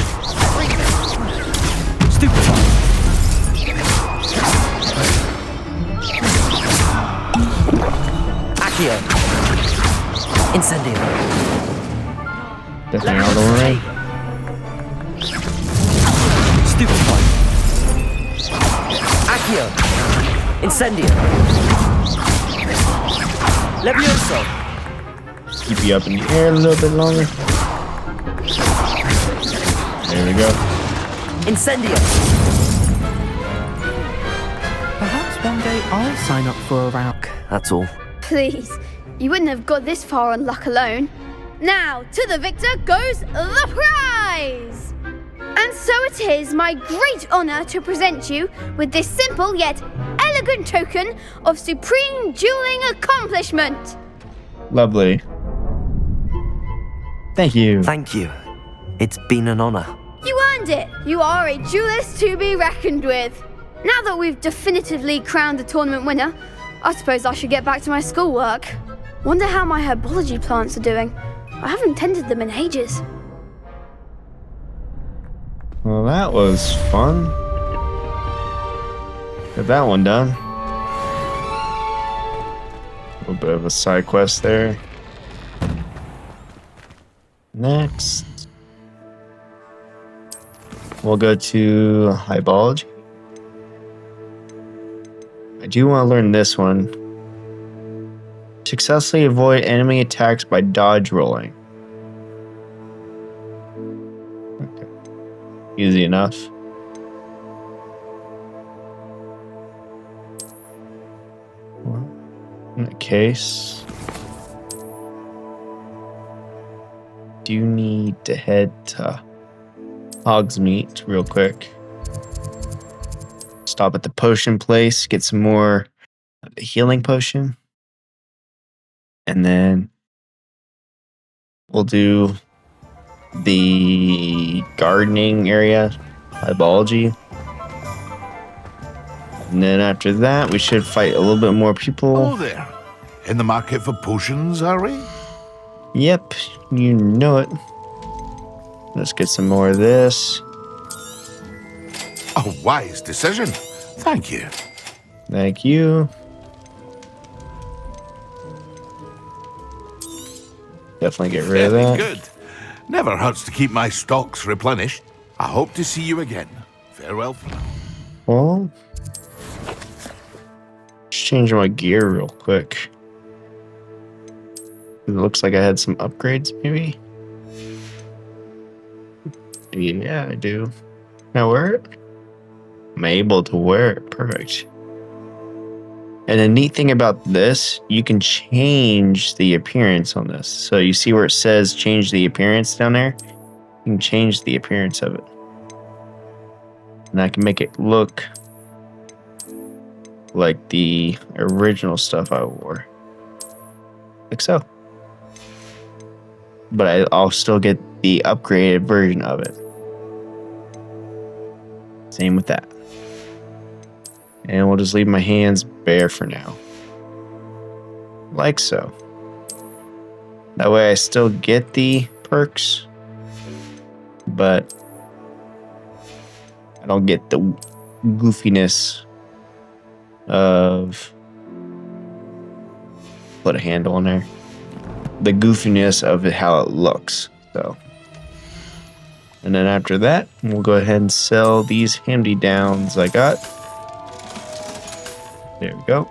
Stupefy. Accio. Incendio. Definitely all the way. Stupid point. Accio. Incendio. Levioso. Keep you up in the air a little bit longer. There we go. Incendio. Perhaps one day I'll sign up for a route. That's all. Please, you wouldn't have got this far on luck alone. Now, to the victor goes the prize! And so it is my great honor to present you with this simple yet elegant token of supreme dueling accomplishment. Lovely. Thank you. Thank you. It's been an honor. You earned it. You are a duelist to be reckoned with. Now that we've definitively crowned the tournament winner, I suppose I should get back to my schoolwork. Wonder how my herbology plants are doing. I haven't tended them in ages. Well, that was fun. Got that one done. A little bit of a side quest there. Next, we'll go to herbology. I do want to learn this one. Successfully avoid enemy attacks by dodge rolling. Okay. Easy enough. Well, in that case, do need to head to Hogsmeade real quick. Stop at the potion place, get some more of the healing potion. And then we'll do the gardening area, herbology. And then after that, we should fight a little bit more people. Oh there. In the market for potions, are we? Yep, you know it. Let's get some more of this. A wise decision. Thank you. Thank you. Definitely get rid of Very that. good. Never hurts to keep my stocks replenished. I hope to see you again. Farewell for now. Well, just change my gear real quick. It looks like I had some upgrades, maybe. Yeah, I do. Can I wear it? I'm able to wear it. Perfect. And the neat thing about this, you can change the appearance on this. So you see where it says change the appearance down there? You can change the appearance of it. And I can make it look like the original stuff I wore. Like so. But I'll still get the upgraded version of it. Same with that. And we'll just leave my hands bare for now. Like so. That way I still get the perks, but I don't get the goofiness of... Put a handle on there. The goofiness of how it looks. So. And then after that, we'll go ahead and sell these handy-downs I got. There we go.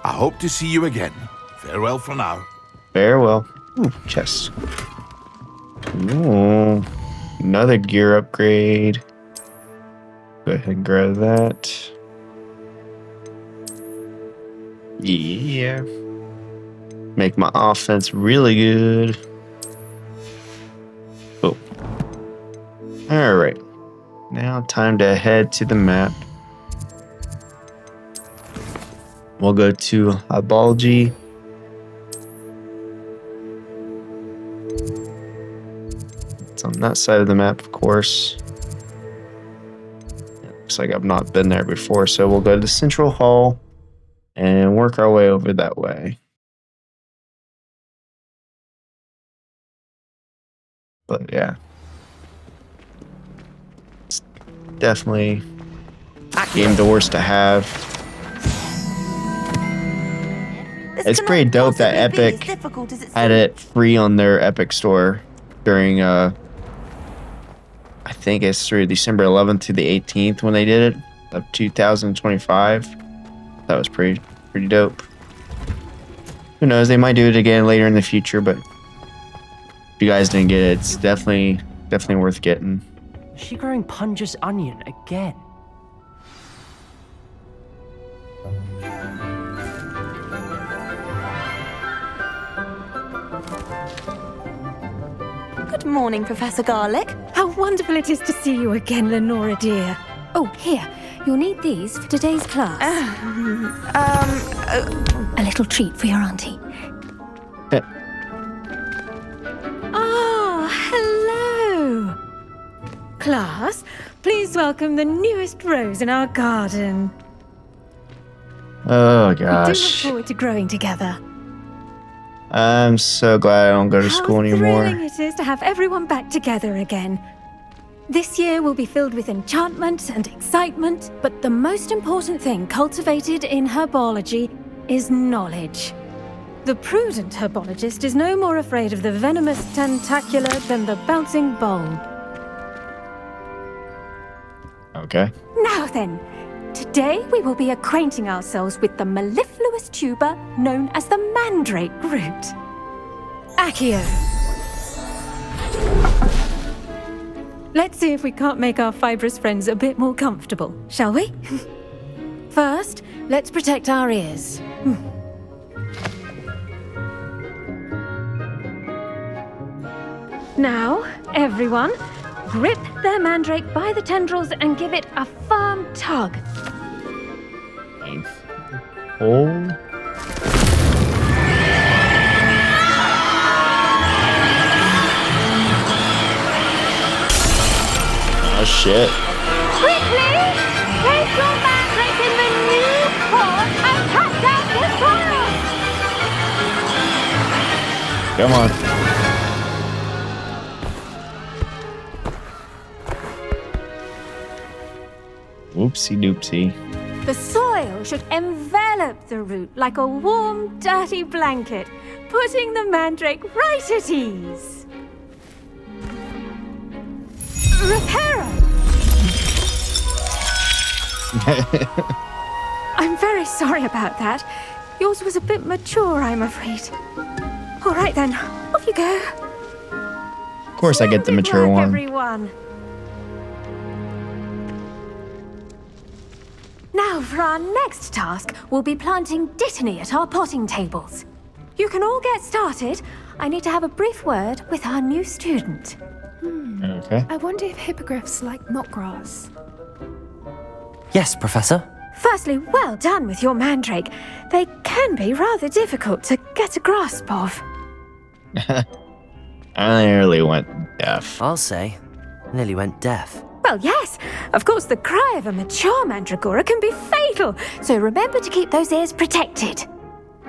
I hope to see you again. Farewell for now. Farewell. Ooh, chest. Ooh, another gear upgrade. Go ahead and grab that. Yeah. Make my offense really good. Oh. Alright. Now time to head to the map. We'll go to herbology. It's on that side of the map, of course. Looks like I've not been there before, so we'll go to Central Hall and work our way over that way. But yeah. It's definitely a game the worst to have. It's pretty dope that Epic had it free on their Epic store during I think it's through December 11th to the 18th when they did it of 2025. That was pretty dope. Who knows? They might do it again later in the future, but if you guys didn't get it, it's definitely worth getting. Is she growing Punja's onion again? Good morning, Professor Garlic. How wonderful it is to see you again, Lenora dear. Oh, here. You'll need these for today's class. A little treat for your auntie. Ah, hello. Class, please welcome the newest rose in our garden. Oh We do look gosh. forward to growing together. I'm so glad I don't go to school anymore. How thrilling it is to have everyone back together again. This year will be filled with enchantment and excitement, But the most important thing cultivated in herbology is knowledge. the prudent herbologist is no more afraid of the venomous tentacular than the bouncing bulb. Okay. Now then, today we will be acquainting ourselves with the mellifluous tuber known as the mandrake root. Accio. Let's see if we can't make our fibrous friends a bit more comfortable, shall we? First, let's protect our ears. Now, everyone, grip their mandrake by the tendrils and give it a firm tug. Oh. Oh shit. Quickly, place your mandrake in the new pot and cut down the soil. Come on. Whoopsie doopsie. The soil should envelop the root like a warm, dirty blanket, putting the mandrake right at ease. Reparo! I'm very sorry about that. Yours was a bit mature, I'm afraid. All right then, off you go. Of course I get the mature Work, one. everyone. Now, for our next task, we'll be planting dittany at our potting tables. You can all get started. I need to have a brief word with our new student. Okay. I wonder if hippogriffs like knotgrass. Yes, Professor. Firstly, well done with your mandrake. They can be rather difficult to get a grasp of. I nearly went deaf. I'll say. Nearly went deaf. Well, yes. Of course, the cry of a mature mandragora can be fatal, so remember to keep those ears protected.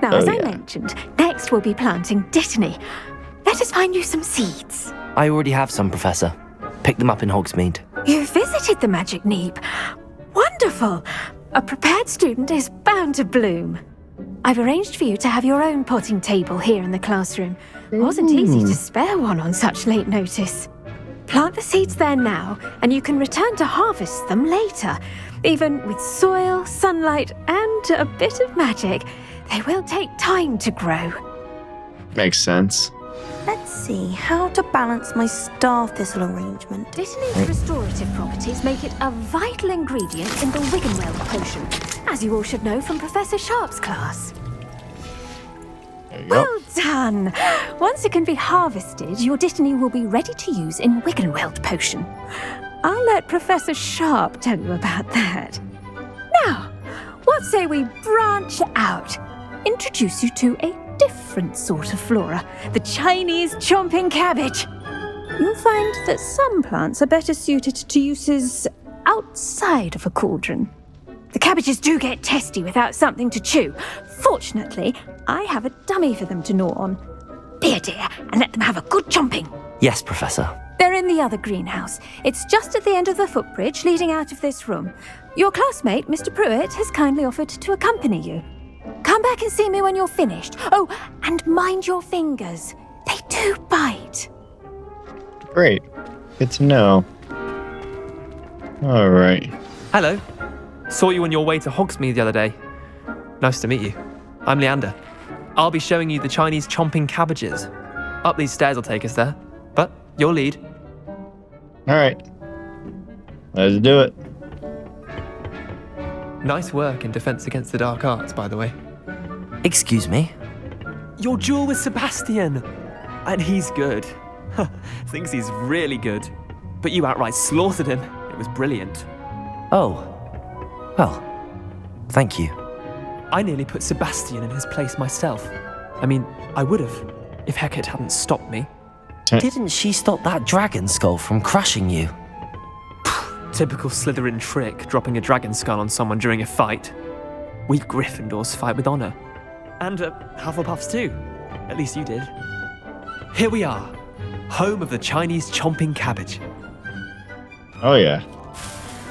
Now, as I mentioned, next we'll be planting dittany. Let us find you some seeds. I already have some, Professor. Pick them up in Hogsmeade. You visited the Magic Neep. Wonderful. A prepared student is bound to bloom. I've arranged for you to have your own potting table here in the classroom. It wasn't easy to spare one on such late notice. Plant the seeds there now, and you can return to harvest them later. Even with soil, sunlight, and a bit of magic, they will take time to grow. Makes sense. Let's see how to balance my star thistle arrangement. Dittany's restorative properties make it a vital ingredient in the Wiggenweld potion, As you all should know from Professor Sharp's class. There you Well done! Once it can be harvested, your dittany will be ready to use in Wiggenweld potion. I'll let Professor Sharp tell you about that. Now, what say we branch out? Introduce you to a different sort of flora, the Chinese chomping cabbage. You'll find that some plants are better suited to uses outside of a cauldron. The cabbages do get testy without something to chew. Fortunately, I have a dummy for them to gnaw on. Be a dear and let them have a good chomping. Yes, Professor. They're in the other greenhouse. It's just at the end of the footbridge leading out of this room. Your classmate, Mr. Pruitt, has kindly offered to accompany you. Come back and see me when you're finished. Oh, and mind your fingers. They do bite. Great. Good to know. Alright. Hello. Saw you on your way to Hogsmeade the other day. Nice to meet you. I'm Leander. I'll be showing you the Chinese chomping cabbages. Up these stairs will take us there. But your lead. Alright. Let's do it. Nice work in Defense Against the Dark Arts, by the way. Excuse me? Your duel with Sebastian! And he's good. Thinks he's really good. But you outright slaughtered him. It was brilliant. Oh. Well, thank you. I nearly put Sebastian in his place myself. I mean, I would have, if Hecate hadn't stopped me. Didn't she stop that dragon skull from crushing you? Typical Slytherin trick, dropping a dragon skull on someone during a fight. We Gryffindors fight with honor. And Hufflepuffs too. At least you did. Here we are, home of the Chinese chomping cabbage. Oh yeah.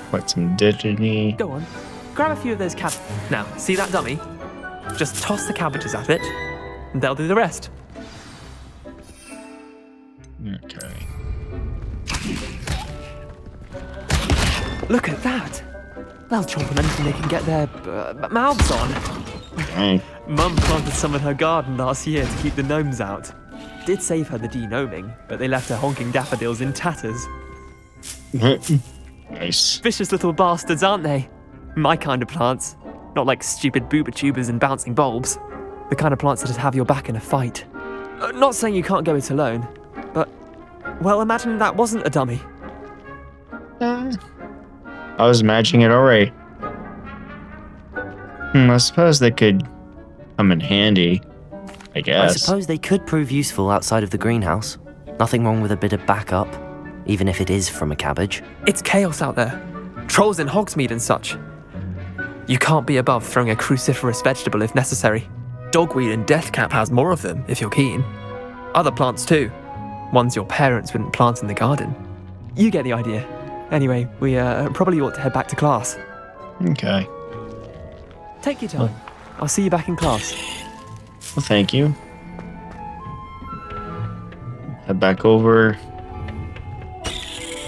Quite some dignity. Go on, grab a few of those cabbages. Now, see that dummy? Just toss the cabbages at it, and they'll do the rest. Okay. Look at that! They'll chomp on anything they can get their mouths on. Dang. Mum planted some in her garden last year to keep the gnomes out. Did save her the de-gnoming, but they left her honking daffodils in tatters. Nice. Vicious little bastards, aren't they? My kind of plants. Not like stupid booba tubers and bouncing bulbs. The kind of plants that'd have your back in a fight. Not saying you can't go it alone, but, well, imagine that wasn't a dummy. I was imagining it already. I suppose they could come in handy, I guess. I suppose they could prove useful outside of the greenhouse. Nothing wrong with a bit of backup, even if it is from a cabbage. It's chaos out there. Trolls in Hogsmeade and such. You can't be above throwing a cruciferous vegetable if necessary. Dogweed and deathcap has more of them, if you're keen. Other plants too. Ones your parents wouldn't plant in the garden. You get the idea. Anyway, we probably ought to head back to class. Okay. Take your time. I'll see you back in class. Well, thank you. Head back over.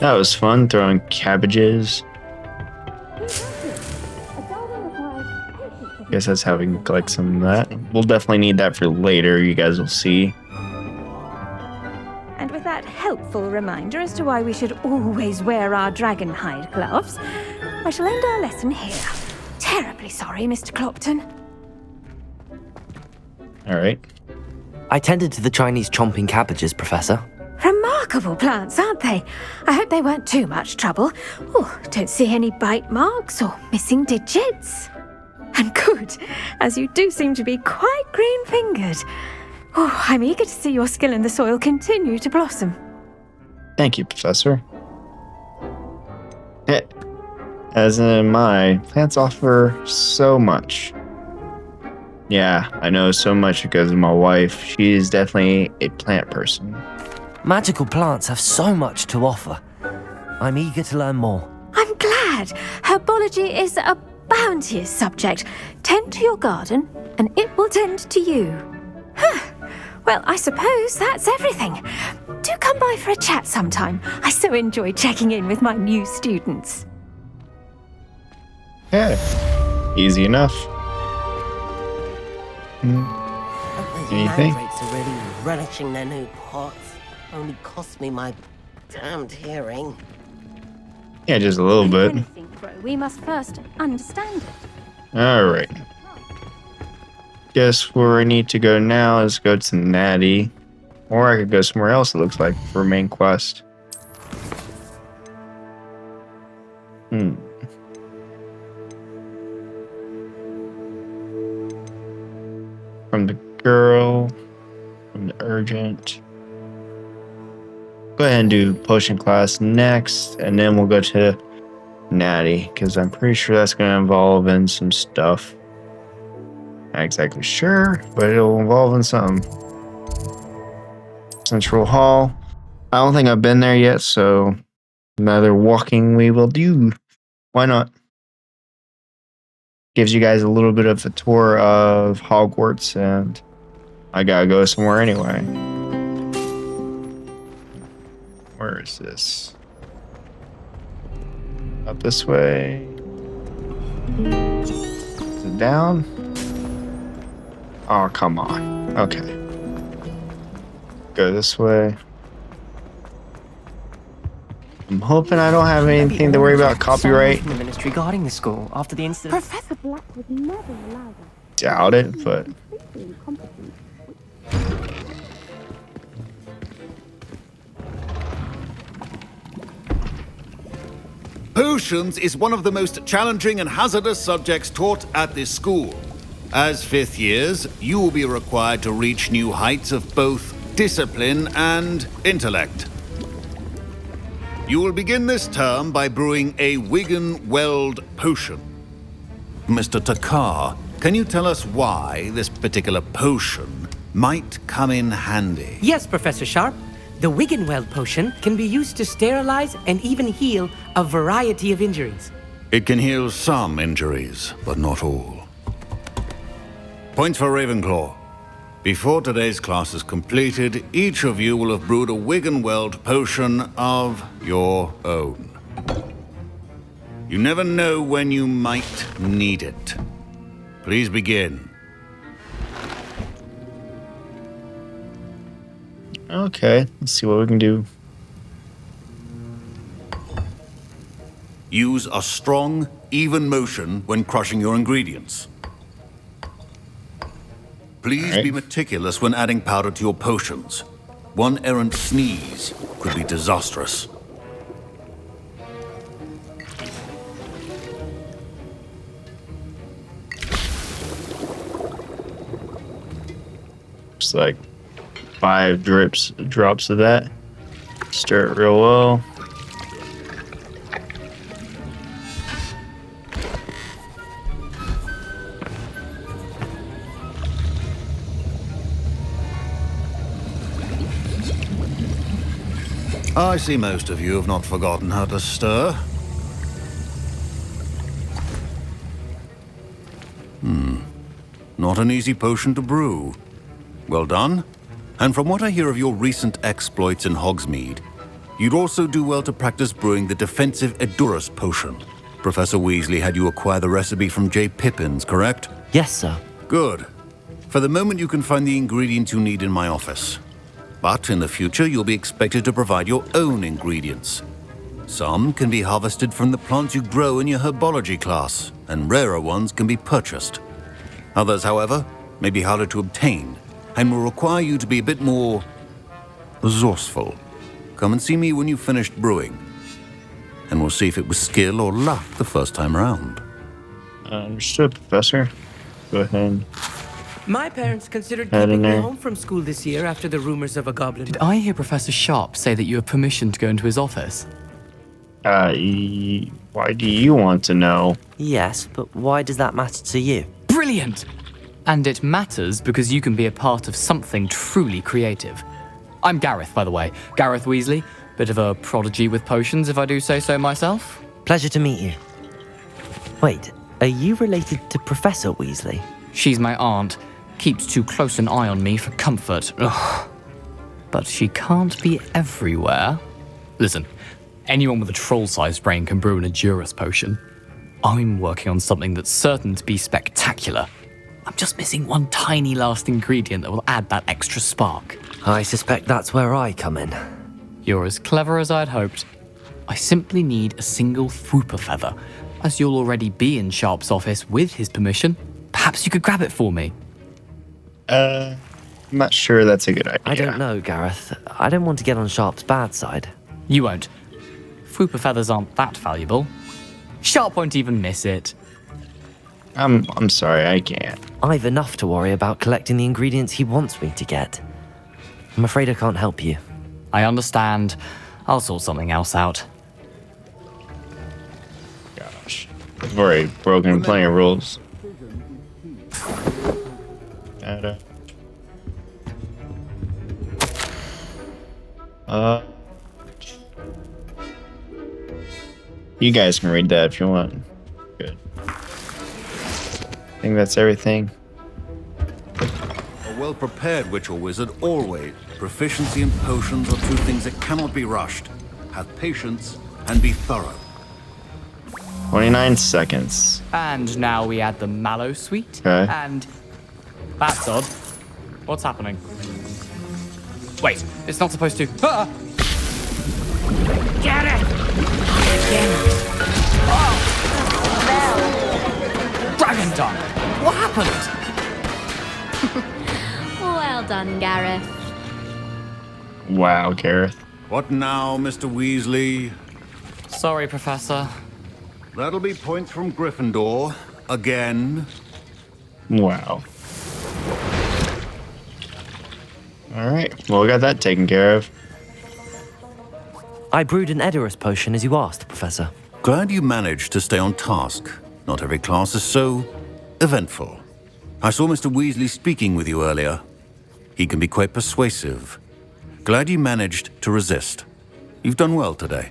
That was fun, throwing cabbages. Guess that's how we can collect some of that. We'll definitely need that for later, you guys will see. And with that helpful reminder as to why we should always wear our dragon hide gloves, I shall end our lesson here. Terribly sorry, Mr. Clopton. Alright. I tended to the Chinese chomping cabbages, Professor. Remarkable plants, aren't they? I hope they weren't too much trouble. Oh, don't see any bite marks or missing digits. And good, as you do seem to be quite green-fingered. Oh, I'm eager to see your skill in the soil continue to blossom. Thank you, Professor. As in my plants offer so much. Yeah, I know so much because of my wife. She is definitely a plant person. Magical plants have so much to offer. I'm eager to learn more. I'm glad. Herbology is a bounteous subject. Tend to your garden, and it will tend to you. Well, I suppose that's everything. Do come by for a chat sometime. I so enjoy checking in with my new students. Yeah, easy enough. Anything? Mandrakes are really relishing their new pots. Only cost me my damned hearing. Yeah, just a little bit. Anything grow, we must first understand it. Alright. Guess where I need to go now is go to Natty. Or I could go somewhere else, it looks like, for main quest. From the girl, from the urgent. Go ahead and do potion class next, and then we'll go to Natty, because I'm pretty sure that's going to involve in some stuff. Not exactly sure, but it'll involve in some. Central Hall. I don't think I've been there yet, so another walking we will do. Why not? Gives you guys a little bit of a tour of Hogwarts, and I gotta go somewhere anyway. Where is this? Up this way. Is it down? Oh, come on. Okay. Go this way. I'm hoping I don't have anything to worry about copyright. From the ministry guarding the school after the incident. Professor Black would never allow us. Doubt it, but Potions is one of the most challenging and hazardous subjects taught at this school. As fifth years, you will be required to reach new heights of both discipline and intellect. You will begin this term by brewing a Wiggenweld potion. Mr. Takar, can you tell us why this particular potion might come in handy? Yes, Professor Sharp. The Wiggenweld potion can be used to sterilize and even heal a variety of injuries. It can heal some injuries, but not all. Points for Ravenclaw. Before today's class is completed, each of you will have brewed a Wiggenweld potion of your own. You never know when you might need it. Please begin. okay. Let's see what we can do. Use a strong, even motion when crushing your ingredients. Please be meticulous when adding powder to your potions. One errant sneeze could be disastrous. Looks like 5 drops of that. Stir it real well. I see most of you have not forgotten how to stir. Not an easy potion to brew. Well done. And from what I hear of your recent exploits in Hogsmeade, you'd also do well to practice brewing the defensive Edurus potion. Professor Weasley had you acquire the recipe from J. Pippins, correct? Yes, sir. Good. For the moment, you can find the ingredients you need in my office. But in the future, you'll be expected to provide your own ingredients. Some can be harvested from the plants you grow in your herbology class, and rarer ones can be purchased. Others, however, may be harder to obtain, and will require you to be a bit more resourceful. Come and see me when you've finished brewing, and we'll see if it was skill or luck the first time around. Understood, Professor. Go ahead. My parents considered Head in keeping me there. home from school this year after the rumors of a goblin. Did I hear Professor Sharp say that you have permission to go into his office? Why do you want to know? Yes, but why does that matter to you? Brilliant! And it matters because you can be a part of something truly creative. I'm Gareth, by the way. Gareth Weasley. Bit of a prodigy with potions, if I do say so myself. Pleasure to meet you. Wait, are you related to Professor Weasley? She's my aunt. Keeps too close an eye on me for comfort. Ugh. But she can't be everywhere. Listen, anyone with a troll-sized brain can brew an Edurus potion. I'm working on something that's certain to be spectacular. I'm just missing one tiny last ingredient that will add that extra spark. I suspect that's where I come in. You're as clever as I'd hoped. I simply need a single Fwooper feather. As you'll already be in Sharp's office with his permission, perhaps you could grab it for me. I'm not sure that's a good idea. I don't know, Gareth. I don't want to get on Sharp's bad side. You won't. Fwooper feathers aren't that valuable. Sharp won't even miss it. I'm sorry, I can't. I've enough to worry about collecting the ingredients he wants me to get. I'm afraid I can't help you. I understand. I'll sort something else out. Gosh. I've already broken plenty of rules. You guys can read that if you want. Good. I think that's everything. A well-prepared witch or wizard always. Proficiency and potions are two things that cannot be rushed. have patience, and be thorough. 29 seconds. And now we add the mallow sweet. Okay. And that's odd. What's happening? Wait, it's not supposed to. Ah! Get it! Dragon tongue! What happened? Well done, Gareth. Wow, Gareth. What now, Mr. Weasley? Sorry, Professor. That'll be points from Gryffindor. Again. Wow. Alright, well, we got that taken care of. I brewed an Edorus potion as you asked, Professor. Glad you managed to stay on task. Not every class is so eventful. I saw Mr. Weasley speaking with you earlier. He can be quite persuasive. Glad you managed to resist. You've done well today.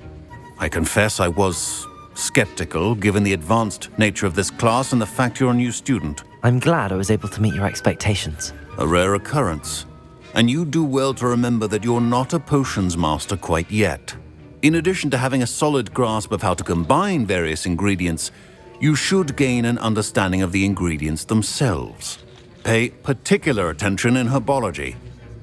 I confess I was skeptical, given the advanced nature of this class and the fact you're a new student. I'm glad I was able to meet your expectations. A rare occurrence. And you do well to remember that you're not a potions master quite yet. In addition to having a solid grasp of how to combine various ingredients, you should gain an understanding of the ingredients themselves. Pay particular attention in herbology.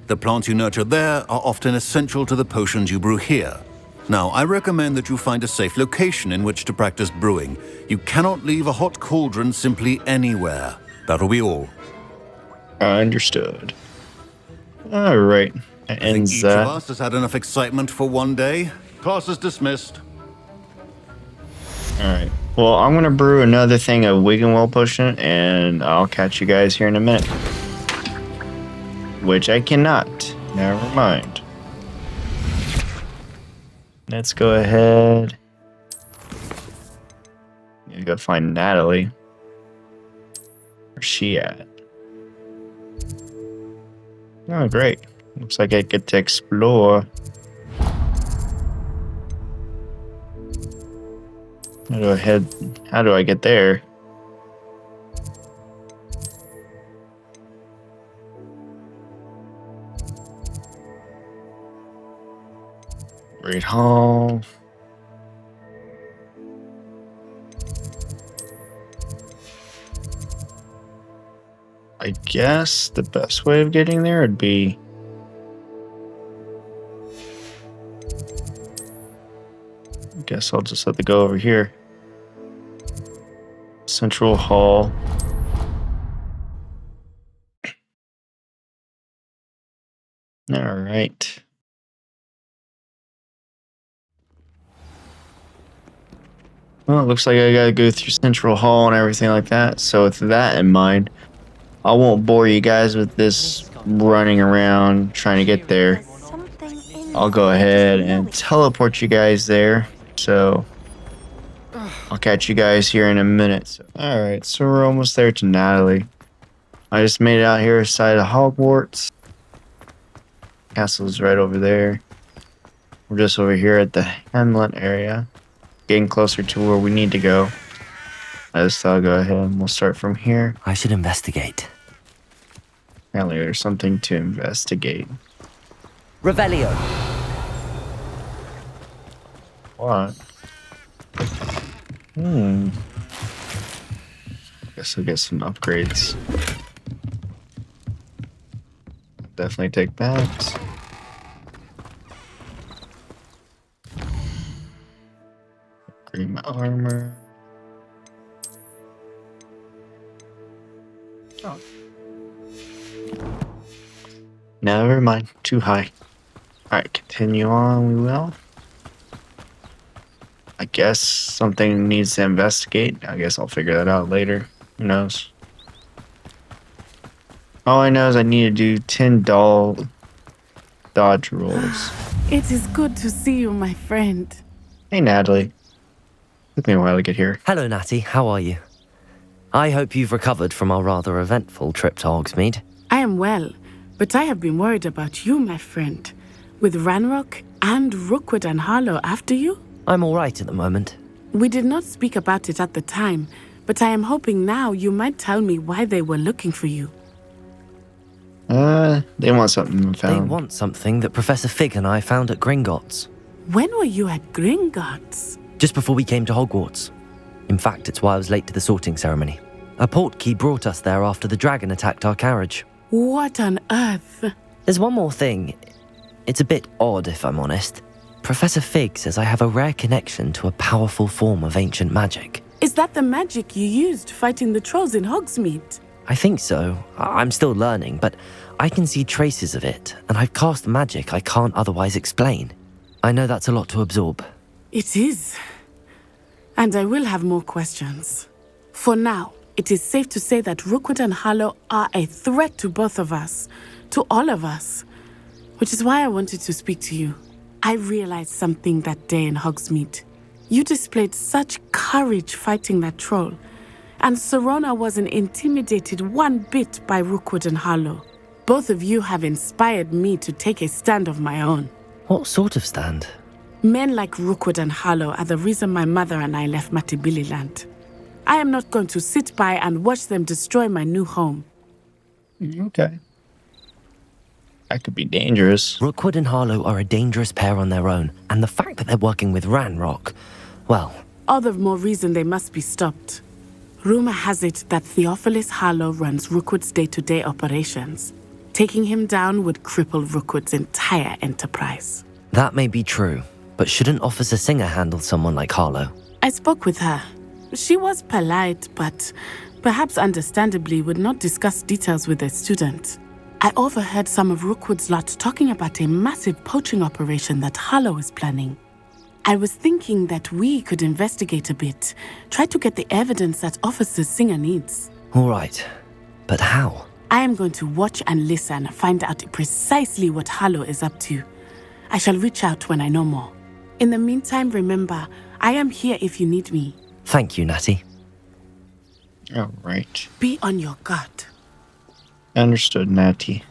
The plants you nurture there are often essential to the potions you brew here. Now, I recommend that you find a safe location in which to practice brewing. You cannot leave a hot cauldron simply anywhere. That'll be all. Understood. Alright. That I think ends each that. of us has had enough excitement for one day. Class is dismissed. Alright. Well, I'm going to brew another thing of Wiggenwell potion, and I'll catch you guys here in a minute. Which I cannot. Never mind. Let's go ahead. Need to go find Natalie. Where's she at? Oh, great. Looks like I get to explore. How do I get there? Great Hall. I guess the best way of getting there would be I guess I'll just have to go over here. Central Hall. All right. Well, it looks like I gotta go through Central Hall and everything like that. So with that in mind, I won't bore you guys with this running around trying to get there. I'll go ahead and teleport you guys there. So I'll catch you guys here in a minute. Alright, so we're almost there to Natalie. I just made it out here side of Hogwarts. Castle's right over there. We're just over here at the Hamlet area. Getting closer to where we need to go. I just thought I'll go ahead and we'll start from here. I should investigate. Apparently there's something to investigate. Revelio. What? Guess I'll get some upgrades. Definitely take that. Upgrade my armor. Oh. Never mind. Too high. Alright, continue on, we will. I guess something needs to investigate. I guess I'll figure that out later. Who knows? All I know is I need to do 10 dodge rolls. It is good to see you, my friend. Hey, Natalie. Took me a while to get here. Hello, Natty. How are you? I hope you've recovered from our rather eventful trip to Hogsmeade. I am well, but I have been worried about you, my friend. With Ranrock and Rookwood and Harlow after you? I'm all right at the moment. We did not speak about it at the time, but I am hoping now you might tell me why they were looking for you. They want something found. They want something that Professor Fig and I found at Gringotts. When were you at Gringotts? Just before we came to Hogwarts. In fact, it's why I was late to the sorting ceremony. A portkey brought us there after the dragon attacked our carriage. What on earth? There's one more thing. It's a bit odd, if I'm honest. Professor Fig says I have a rare connection to a powerful form of ancient magic. Is that the magic you used fighting the trolls in Hogsmeade? I think so. I'm still learning, but I can see traces of it, and I've cast magic I can't otherwise explain. I know that's a lot to absorb. It is. And I will have more questions. For now, it is safe to say that Rookwood and Harlow are a threat to both of us, to all of us, which is why I wanted to speak to you. I realized something that day in Hogsmeade. You displayed such courage fighting that troll, and Serona wasn't intimidated one bit by Rookwood and Harlow. Both of you have inspired me to take a stand of my own. What sort of stand? Men like Rookwood and Harlow are the reason my mother and I left Matabeleland. I am not going to sit by and watch them destroy my new home. Okay. That could be dangerous. Rookwood and Harlow are a dangerous pair on their own, and the fact that they're working with Ranrock, well... All the more reason they must be stopped. Rumor has it that Theophilus Harlow runs Rookwood's day-to-day operations. Taking him down would cripple Rookwood's entire enterprise. That may be true, but shouldn't Officer Singer handle someone like Harlow? I spoke with her. She was polite, but perhaps understandably would not discuss details with a student. I overheard some of Rookwood's lot talking about a massive poaching operation that Harlow is planning. I was thinking that we could investigate a bit, try to get the evidence that Officer Singer needs. All right, but how? I am going to watch and listen, find out precisely what Harlow is up to. I shall reach out when I know more. In the meantime, remember, I am here if you need me. Thank you, Natty. All right. Be on your guard. Understood, Natty.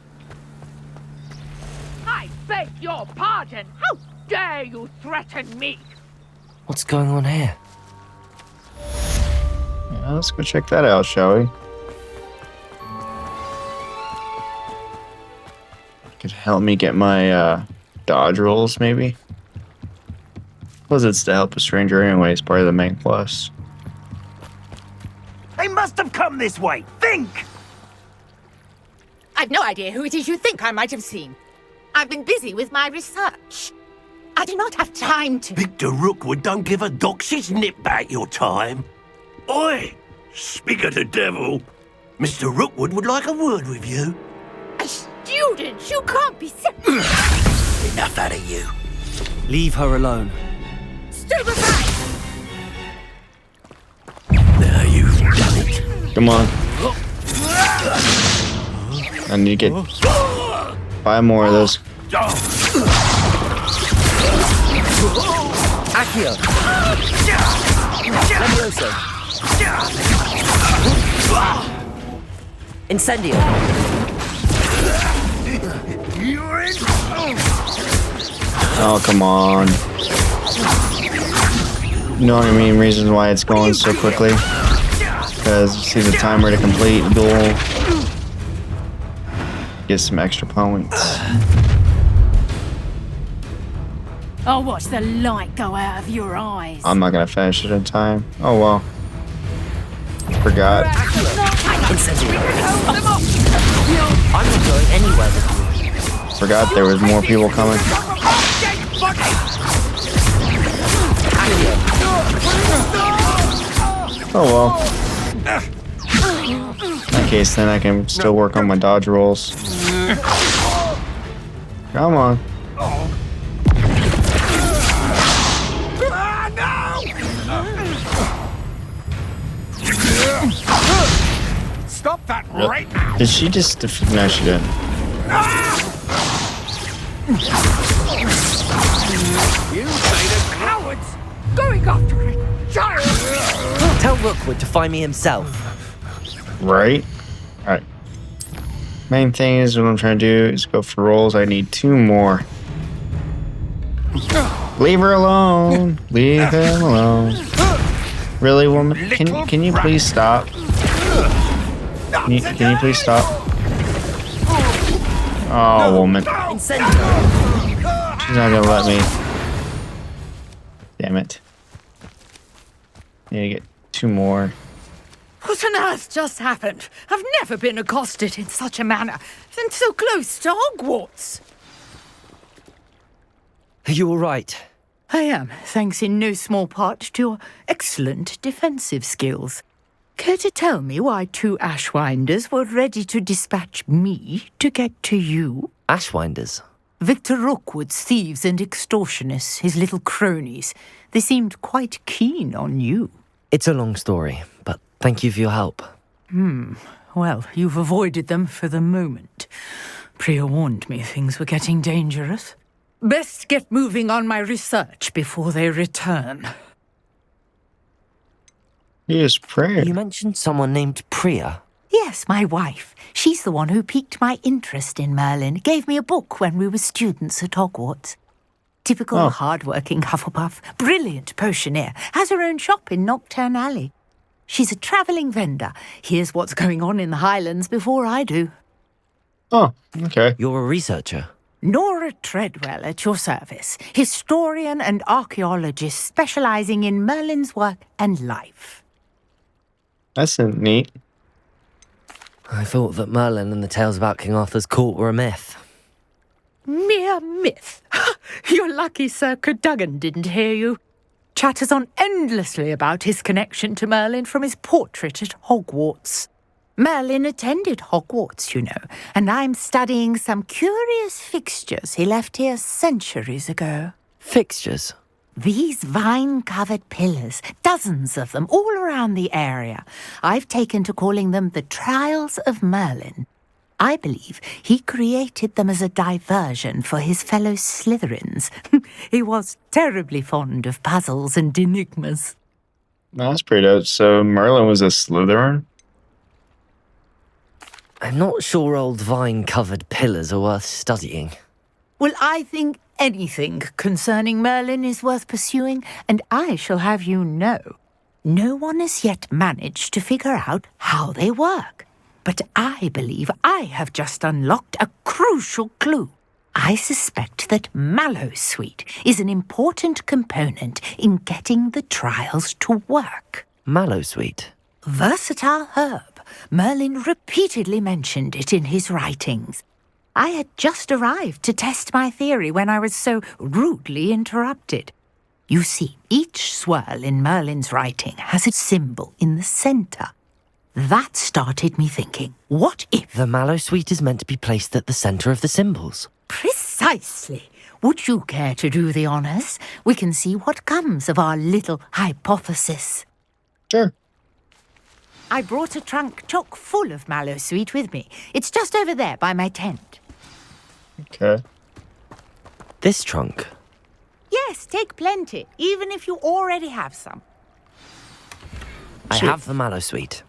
I beg your pardon. How dare you threaten me? What's going on here? Yeah, let's go check that out, shall we? Could help me get my dodge rolls, maybe? Plus, it's to help a stranger anyway, it's part of the main quest. They must have come this way. Think! I've no idea who it is you think I might have seen. I've been busy with my research. I do not have time to... Victor Rookwood don't give a doxy's nip back your time. Oi! Speak of the devil. Mr. Rookwood would like a word with you. A student? You can't be sick. Enough out of you. Leave her alone. Stay aside! Now you've done it. Come on. I need to get 5 more of those. Accio! Levioso! Incendio! Oh, come on. You know what I mean? Reasons why it's going so quickly. Because you see the timer to complete duel. Get some extra points. I'll watch the light go out of your eyes. I'm not gonna finish it in time. Oh well. Forgot. I'm not going anywhere with you. Forgot there was more people coming. Oh well. In that case, then I can still work on my dodge rolls. Come on. Stop that right now! Did she just defeat? No, she didn't. You made cowards going after a child. Tell Rookwood to find me himself. Right? Alright. Main thing is what I'm trying to do is go for rolls. I need 2 more. Leave her alone. Leave him alone. Really, woman? Can you please stop? Can you please stop? Oh, woman. She's not gonna let me. Damn it. Need to get 2 more. What on earth just happened? I've never been accosted in such a manner, and so close to Hogwarts. Are you all right? I am, thanks in no small part to your excellent defensive skills. Care to tell me why 2 Ashwinders were ready to dispatch me to get to you? Ashwinders? Victor Rookwood's thieves and extortionists, his little cronies. They seemed quite keen on you. It's a long story, but thank you for your help. Well, you've avoided them for the moment. Priya warned me things were getting dangerous. Best get moving on my research before they return. Here's Priya. You mentioned someone named Priya. Yes, my wife. She's the one who piqued my interest in Merlin. Gave me a book when we were students at Hogwarts. Typical hard-working Hufflepuff. Brilliant potioneer. Has her own shop in Knockturn Alley. She's a travelling vendor. Hears what's going on in the Highlands before I do. Oh, okay. You're a researcher? Nora Treadwell at your service. Historian and archaeologist specialising in Merlin's work and life. That's neat. I thought that Merlin and the tales about King Arthur's court were a myth. Mere myth. You're lucky Sir Cadogan didn't hear you. Chatters on endlessly about his connection to Merlin from his portrait at Hogwarts. Merlin attended Hogwarts, you know, and I'm studying some curious fixtures he left here centuries ago. Fixtures? These vine-covered pillars, dozens of them, all around the area. I've taken to calling them the Trials of Merlin. I believe he created them as a diversion for his fellow Slytherins. He was terribly fond of puzzles and enigmas. That's pretty dope. So Merlin was a Slytherin? I'm not sure old vine-covered pillars are worth studying. Well, I think anything concerning Merlin is worth pursuing, and I shall have you know, no one has yet managed to figure out how they work. But I believe I have just unlocked a crucial clue. I suspect that Mallowsweet is an important component in getting the trials to work. Mallowsweet? Versatile herb. Merlin repeatedly mentioned it in his writings. I had just arrived to test my theory when I was so rudely interrupted. You see, each swirl in Merlin's writing has a symbol in the centre. That started me thinking, what if... The Mallowsweet is meant to be placed at the centre of the symbols. Precisely. Would you care to do the honours? We can see what comes of our little hypothesis. Sure. I brought a trunk chock full of Mallowsweet with me. It's just over there by my tent. Okay. This trunk? Yes, take plenty, even if you already have some. I have the Mallowsweet.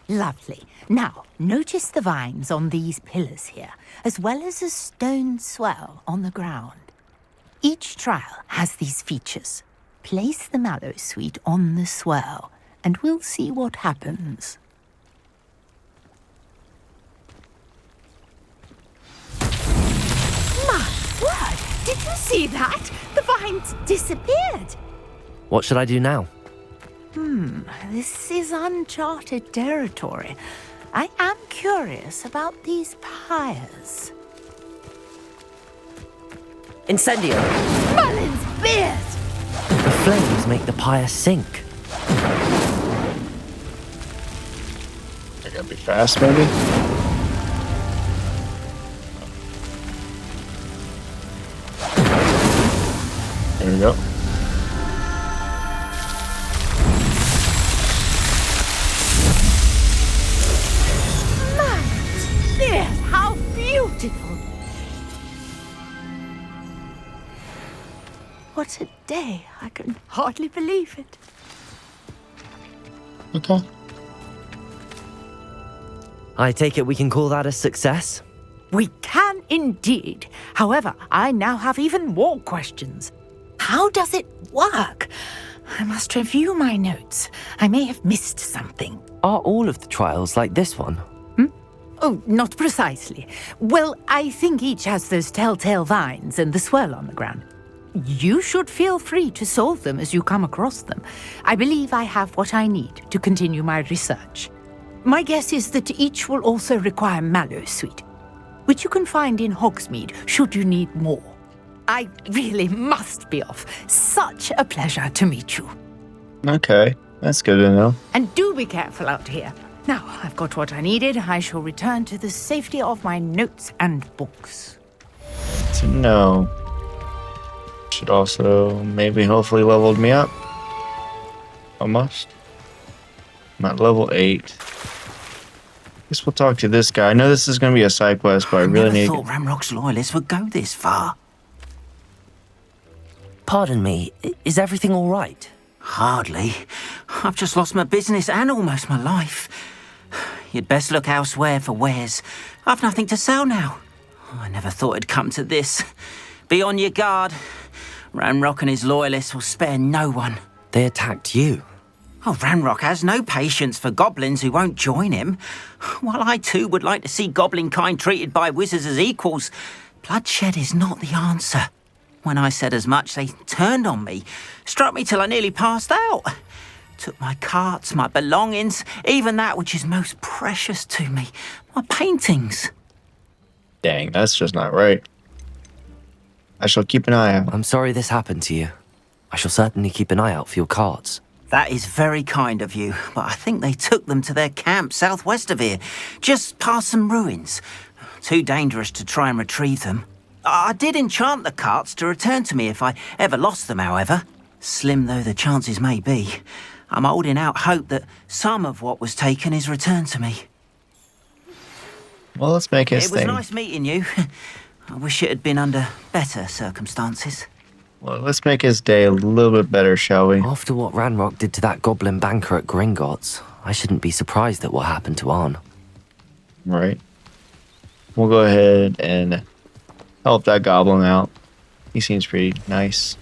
Lovely. Now, notice the vines on these pillars here, as well as a stone swell on the ground. Each trial has these features. Place the Mallowsweet on the swell, and we'll see what happens. My word! Did you see that? The vines disappeared. What should I do now? This is uncharted territory. I am curious about these pyres. Incendio! Merlin's beard! The flames make the pyre sink. I gotta be fast, maybe? There we go. How beautiful! What a day! I can hardly believe it. Okay. I take it we can call that a success? We can indeed. However, I now have even more questions. How does it work? I must review my notes. I may have missed something. Are all of the trials like this one? Oh, not precisely. Well, I think each has those telltale vines and the swirl on the ground. You should feel free to solve them as you come across them. I believe I have what I need to continue my research. My guess is that each will also require mallow sweet, which you can find in Hogsmeade should you need more. I really must be off. Such a pleasure to meet you. Okay, that's good to know. And do be careful out here. Now, I've got what I needed. I shall return to the safety of my notes and books. To know. Should also maybe hopefully leveled me up. Almost. I'm at level 8. Guess we'll talk to this guy. I know this is going to be a side quest, but I really need... I never thought Ramrock's loyalists would go this far. Pardon me, is everything all right? Hardly. I've just lost my business and almost my life. You'd best look elsewhere for wares. I've nothing to sell now. I never thought it'd come to this. Be on your guard. Ranrock and his loyalists will spare no one. They attacked you. Oh, Ranrock has no patience for goblins who won't join him. While I too would like to see goblin kind treated by wizards as equals, bloodshed is not the answer. When I said as much, they turned on me, struck me till I nearly passed out. Took my carts, my belongings, even that which is most precious to me, my paintings. Dang, that's just not right. I shall keep an eye out. I'm sorry this happened to you. I shall certainly keep an eye out for your cards. That is very kind of you, but I think they took them to their camp southwest of here, just past some ruins. Too dangerous to try and retrieve them. I did enchant the carts to return to me if I ever lost them, however. Slim though the chances may be, I'm holding out hope that some of what was taken is returned to me. Well, let's make his thing. It was nice meeting you. I wish it had been under better circumstances. Well, let's make his day a little bit better, shall we? After what Ranrock did to that goblin banker at Gringotts, I shouldn't be surprised at what happened to Arn. Right. We'll go ahead and help that goblin out. He seems pretty nice.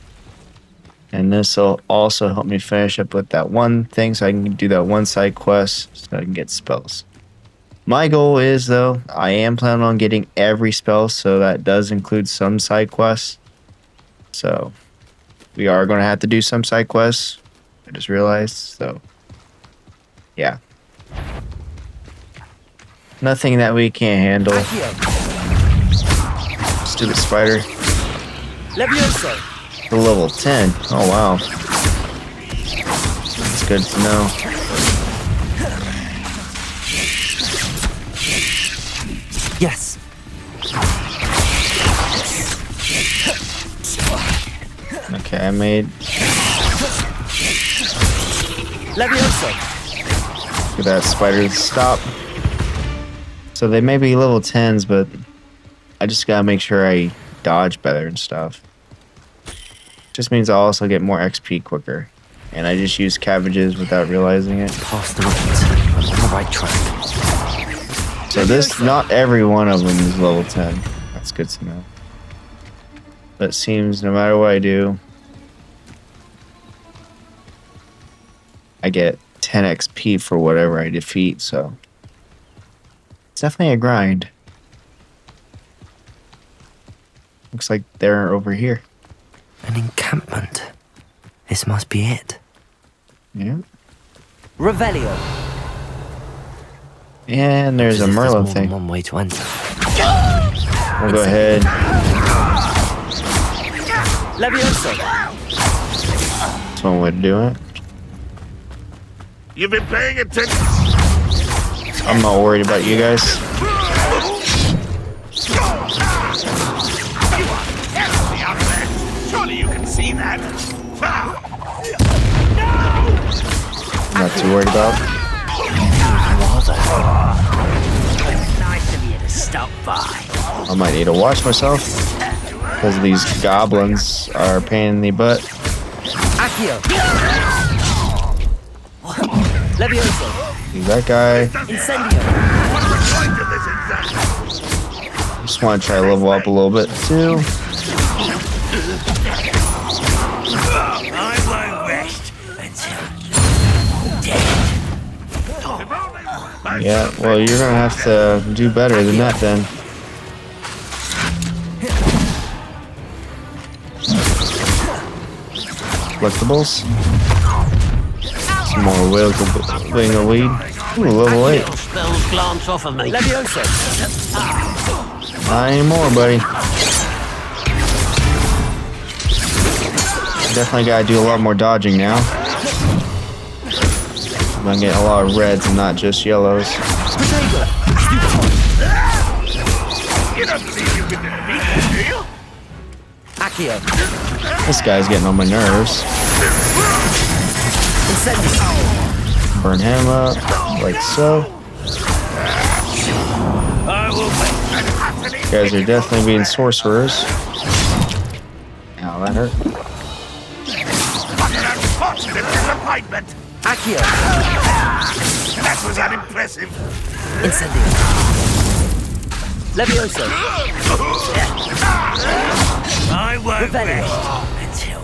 And this will also help me finish up with that one thing so I can do that one side quest so I can get spells. My goal is, though, I am planning on getting every spell, so that does include some side quests. So, we are going to have to do some side quests. I just realized, so, yeah. Nothing that we can't handle. Stupid spider. The level 10. Oh, wow. That's good to know. Yes. Okay, I made... Get that spider to stop. So they may be level 10s, but I just gotta make sure I dodge better and stuff. Just means I'll also get more XP quicker. And I just use cabbages without realizing it. Past the ruins. On the right track. So this, not every one of them is level 10. That's good to know. But it seems no matter what I do, I get 10 XP for whatever I defeat, so it's definitely a grind. Looks like they're over here. An encampment. This must be it. Yeah. Revelio. And there's a Merlin thing. One way to enter. We'll go ahead. That's one way to do it. You've been paying attention. I'm not worried about you guys. Surely you can see that. Not too worried about. Nice of you to stop by. I might need to watch myself because these goblins are a pain in the butt. Accio. Levioso. See that guy. Incendio. Just want to try to level up a little bit too. I won't rest until dead. Yeah, well, you're gonna have to do better than that then. collectibles. Some more wing of weed. Ooh, level 8. Spells glance off of me. Levioso. Not anymore, buddy. Definitely gotta do a lot more dodging now. I'm gonna get a lot of reds and not just yellows. You don't believe you can defeat me, do you? Accio. This guy's getting on my nerves. Burn him up, like so. You guys are definitely being sorcerers. Ow, that hurt. Disappointment. Accio. That was unimpressive. Incendio. Levioso. I won't rest until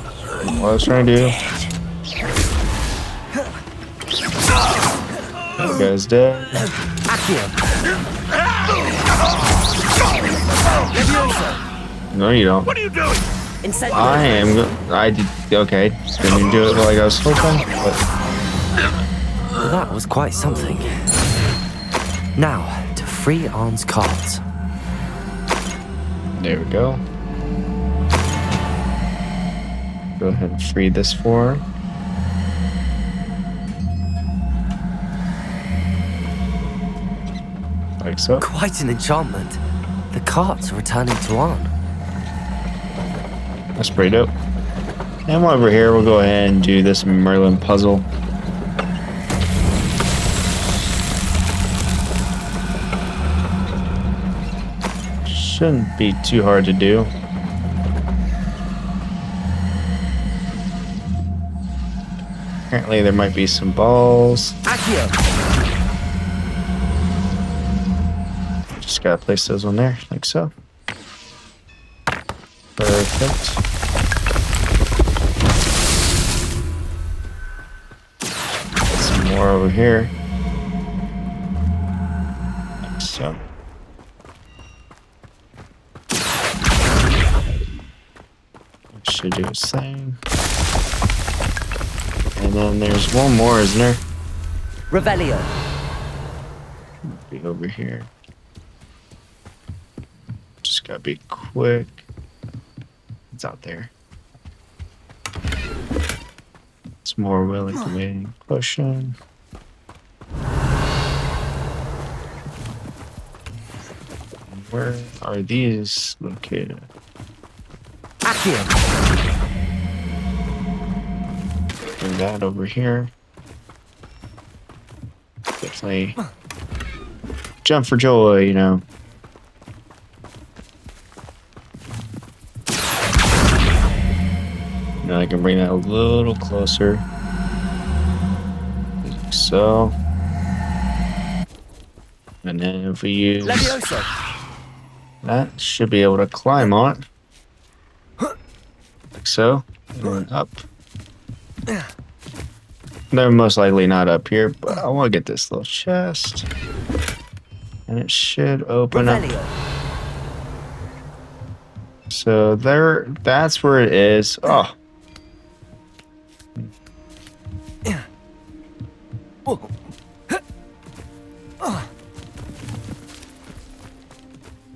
What I was trying to do. That guy's dead. Accio. Levioso. No, you don't. What are you doing? Incendio. I am. I did. Okay. Didn't do it like I was hoping. But That was quite something. Now, to free Arn's cards. there we go. Go ahead and free this for her. Like so. Quite an enchantment. The cards are returning to Arn. That's pretty dope. And while we're here, we'll go ahead and do this Merlin puzzle. Shouldn't be too hard to do. Apparently there might be some balls. Accio. Just gotta place those on there, like so. Perfect. Some more over here. Like so. Should do its thing. And then there's one more, isn't there? Revelio. Be over here. Just gotta be quick. It's out there. It's more willing to waiting potion. Where are these located? Accio. Bring that over here. Definitely jump for joy, you know. Now I can bring that a little closer. Like so. And then if we use Levioso. that, should be able to climb on it. Like so. And then up. They're most likely not up here, but I want to get this little chest. And it should open up. So there, that's where it is. Oh.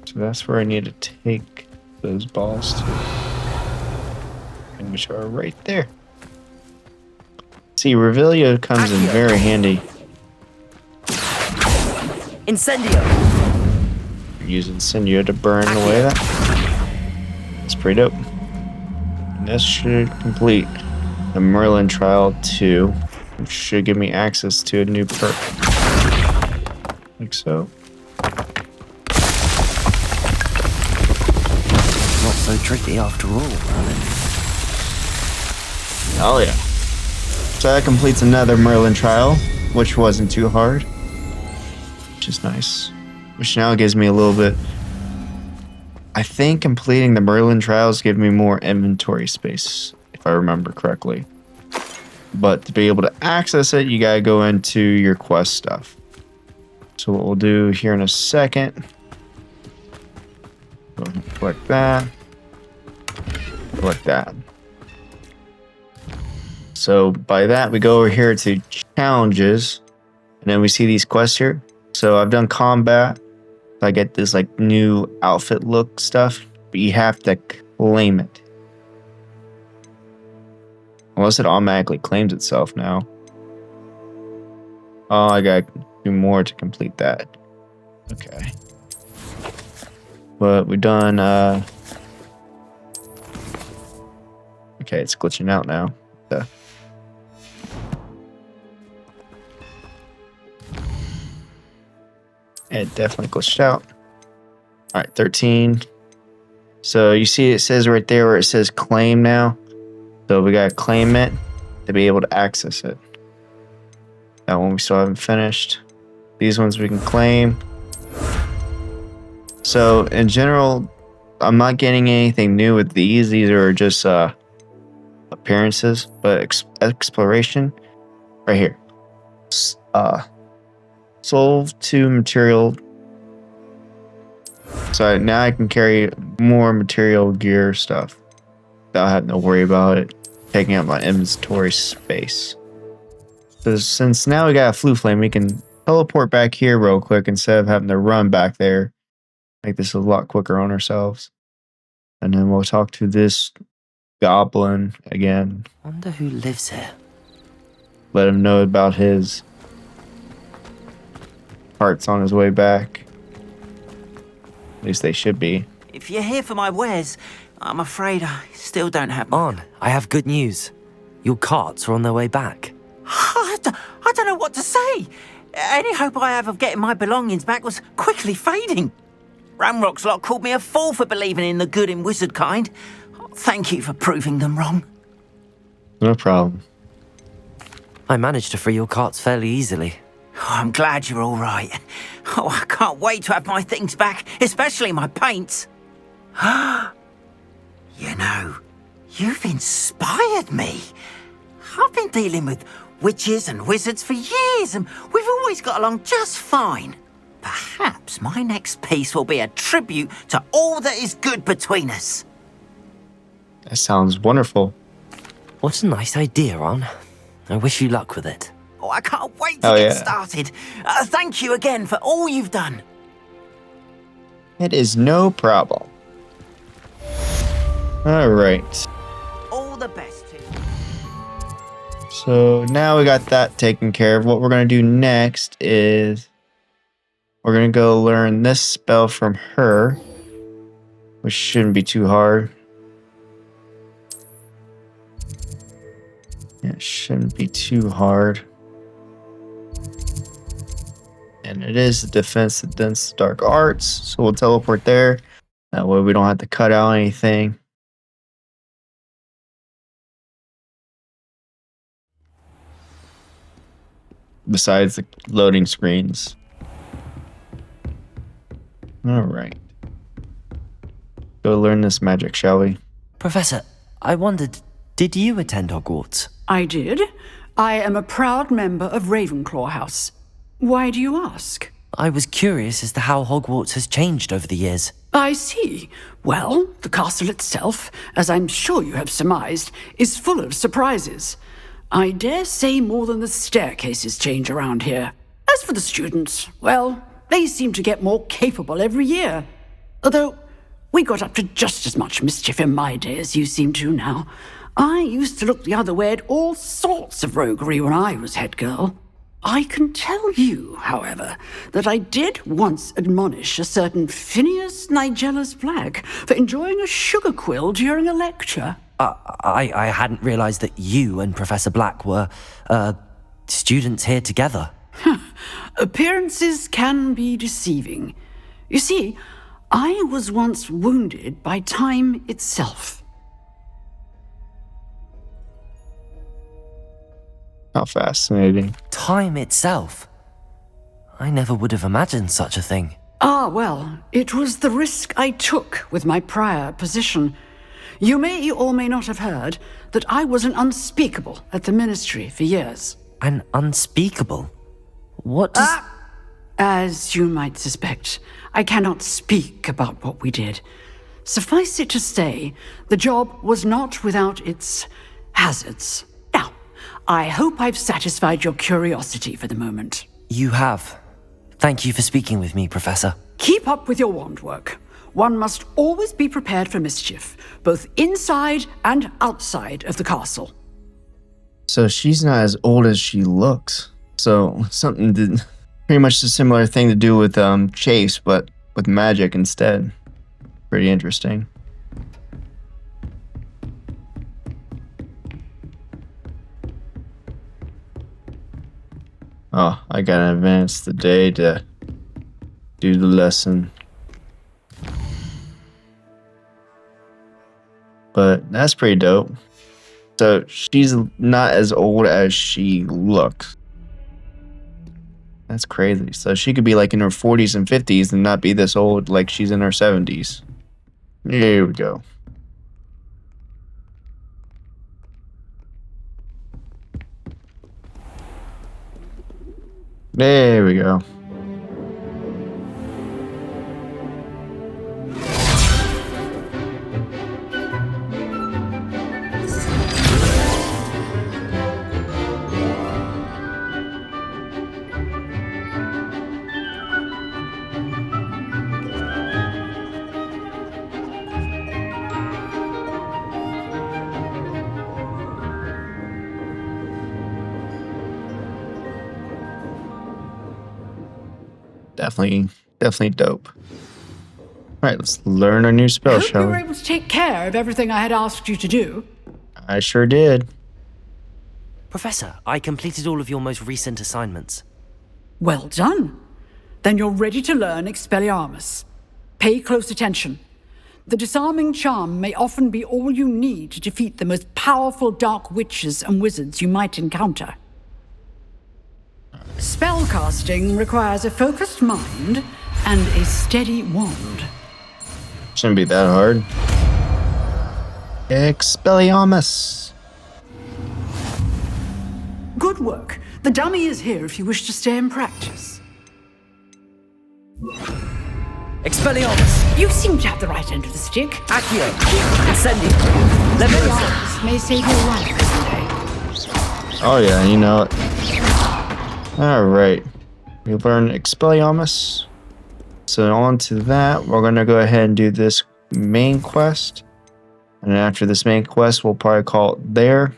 So that's where I need to take those balls to. And which are right there. See, Revelio comes in very handy. Incendio. Use Incendio to burn away that. It's pretty dope. And this should complete the Merlin Trial 2, which should give me access to a new perk. Like so. Not so tricky after all, Merlin. Oh yeah. So that completes another Merlin Trial, which wasn't too hard. Which is nice. Which now gives me a little bit... I think completing the Merlin Trials give me more inventory space, if I remember correctly. But to be able to access it, you gotta go into your quest stuff. So what we'll do here in a second... Go ahead and collect that. Collect that. So by that, we go over here to challenges, and then we see these quests here. So I've done combat. I get this like new outfit look stuff, but you have to claim it. Unless it automatically claims itself now. Oh, I gotta do more to complete that. Okay. But we've done, okay, it's glitching out now. It definitely glitched out. All right, 13. So you see it says right there where it says claim now. So we gotta claim it to be able to access it. That one we still haven't finished. These ones we can claim. So in general, I'm not getting anything new with these. These are just appearances, but exploration right here. Solve 2 material. So now I can carry more material gear stuff without having to worry about it taking up my inventory space. So since now we got a flue flame, we can teleport back here real quick instead of having to run back there. Make this a lot quicker on ourselves. And then we'll talk to this goblin again. Wonder who lives here. Let him know about his parts on his way back. At least they should be. If you're here for my wares, I'm afraid I still don't have... On, I have good news. Your carts are on their way back. I don't know what to say. Any hope I have of getting my belongings back was quickly fading. Ramrock's lot called me a fool for believing in the good in wizard kind. Thank you for proving them wrong. No problem. I managed to free your carts fairly easily. Oh, I'm glad you're all right. Oh, I can't wait to have my things back, especially my paints. You know, you've inspired me. I've been dealing with witches and wizards for years, and we've always got along just fine. Perhaps my next piece will be a tribute to all that is good between us. That sounds wonderful. What a nice idea, Ron. I wish you luck with it. Oh, I can't wait to get started. Thank you again for all you've done. It is no problem. All right. All the best to you. So now we got that taken care of. What we're going to do next is we're going to go learn this spell from her, which shouldn't be too hard. Yeah, it shouldn't be too hard. And it is the defense against dark arts, so we'll teleport there. That way we don't have to cut out anything. Besides the loading screens. Alright. Go learn this magic, shall we? Professor, I wondered, did you attend Hogwarts? I did. I am a proud member of Ravenclaw House. Why do you ask? I was curious as to how Hogwarts has changed over the years. I see. Well, the castle itself, as I'm sure you have surmised, is full of surprises. I dare say more than the staircases change around here. As for the students, well, they seem to get more capable every year. Although, we got up to just as much mischief in my day as you seem to now. I used to look the other way at all sorts of roguery when I was head girl. I can tell you, however, that I did once admonish a certain Phineas Nigellus Black for enjoying a sugar quill during a lecture. I hadn't realized that you and Professor Black were, students here together. Appearances can be deceiving. You see, I was once wounded by time itself. How fascinating. Time itself? I never would have imagined such a thing. Ah, well, it was the risk I took with my prior position. You may or may not have heard that I was an unspeakable at the ministry for years. An unspeakable? What does... As you might suspect, I cannot speak about what we did. Suffice it to say, the job was not without its hazards. Now, I hope I've satisfied your curiosity for the moment. You have. Thank you for speaking with me, Professor. Keep up with your wand work. One must always be prepared for mischief, both inside and outside of the castle. So she's not as old as she looks. So something did pretty much a similar thing to do with Chase, but with magic instead. Pretty interesting. Oh, I gotta advance the day to do the lesson. But that's pretty dope. So she's not as old as she looks. That's crazy. So she could be like in her 40s and 50s and not be this old like she's in her 70s. Here we go. There we go. Definitely dope. All right, let's learn our new spell, I hope shall you we? were able to take care of everything I had asked you to do. I sure did. Professor, I completed all of your most recent assignments. Well done. Then you're ready to learn Expelliarmus. Pay close attention. The disarming charm may often be all you need to defeat the most powerful dark witches and wizards you might encounter. Spellcasting requires a focused mind and a steady wand. Shouldn't be that hard. Expelliarmus. Good work. The dummy is here if you wish to stay and practice. Expelliarmus! You seem to have the right end of the stick. Accio! Incendio! Expelliarmus may save your life someday. Oh yeah, you know it. Alright. We learned Expelliarmus. So on to that, we're going to go ahead and do this main quest. And after this main quest, we'll probably call it there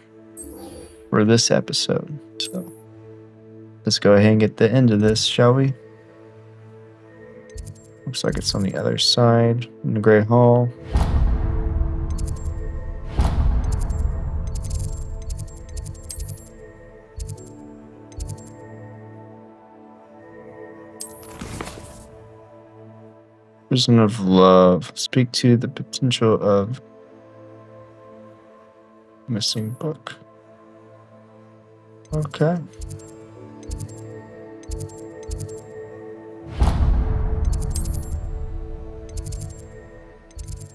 for this episode. So let's go ahead and get the end of this, shall we? Looks like it's on the other side in the Great Hall. Prison of Love. Speak to the potential of missing book. Okay.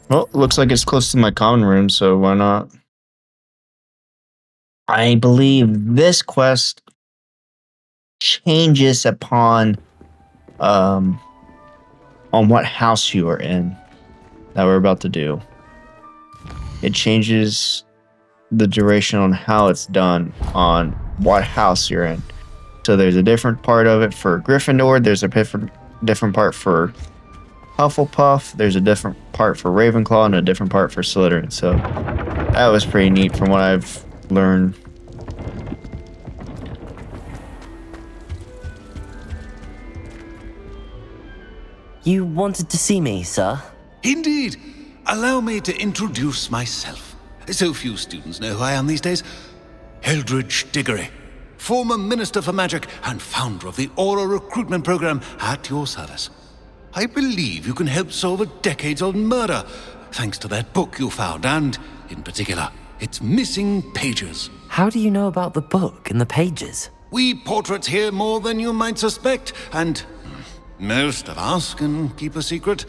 Well, looks like it's close to my common room, so why not? I believe this quest changes upon on what house you are in that we're about to do. It changes the duration on how it's done on what house you're in. So there's a different part of it for Gryffindor, there's a different part for Hufflepuff, there's a different part for Ravenclaw, and a different part for Slytherin. So that was pretty neat from what I've learned. You wanted to see me, sir? Indeed. Allow me to introduce myself. So few students know who I am these days. Eldridge Diggory, former Minister for Magic and founder of the Aura Recruitment Program, at your service. I believe you can help solve a decades-old murder, thanks to that book you found, and, in particular, its missing pages. How do you know about the book and the pages? We portraits hear more than you might suspect, and most of us can keep a secret.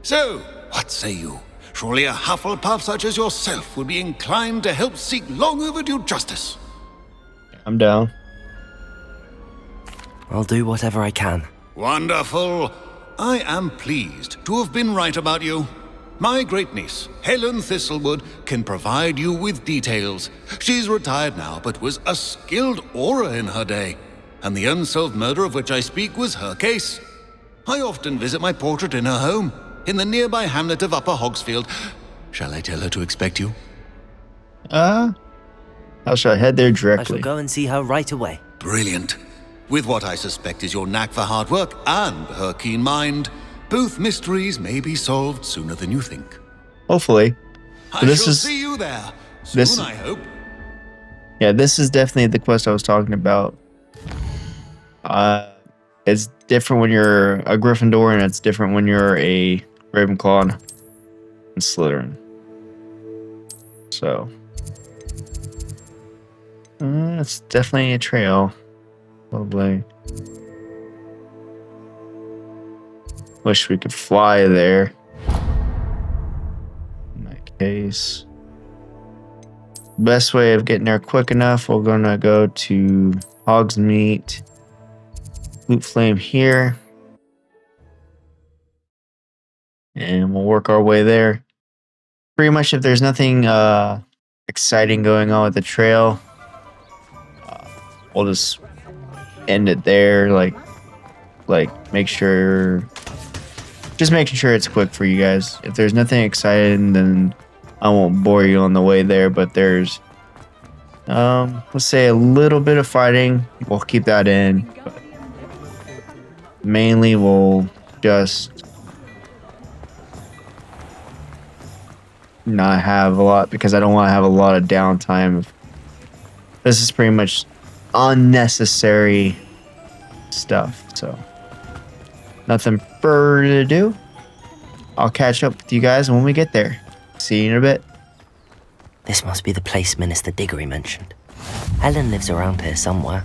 So, what say you? Surely a Hufflepuff such as yourself would be inclined to help seek long overdue justice. I'm down. I'll do whatever I can. Wonderful. I am pleased to have been right about you. My great-niece, Helen Thistlewood, can provide you with details. She's retired now, but was a skilled aura in her day. And the unsolved murder of which I speak was her case. I often visit my portrait in her home, in the nearby hamlet of Upper Hogsfield. Shall I tell her to expect you? How shall I head there I directly? shall go and see her right away. Brilliant. With what I suspect is your knack for hard work and her keen mind, both mysteries may be solved sooner than you think. Hopefully. I shall see you there soon, I hope. Yeah, this is definitely the quest I was talking about. It's different when you're a Gryffindor, and it's different when you're a Ravenclaw and Slytherin. So, it's definitely a trail. Probably. Wish we could fly there. In that case. Best way of getting there quick enough, we're gonna go to Hogsmeade. Loot Flame here. And we'll work our way there. Pretty much if there's nothing exciting going on with the trail, we'll just end it there. Like make sure, just making sure it's quick for you guys. If there's nothing exciting, then I won't bore you on the way there, but there's let's say a little bit of fighting. We'll keep that in. But mainly we'll just not have a lot, because I don't want to have a lot of downtime. This is pretty much unnecessary stuff, so nothing further to do. I'll catch up with you guys when we get there. See you in a bit. This must be the place Minister Diggory mentioned. Helen lives around here somewhere.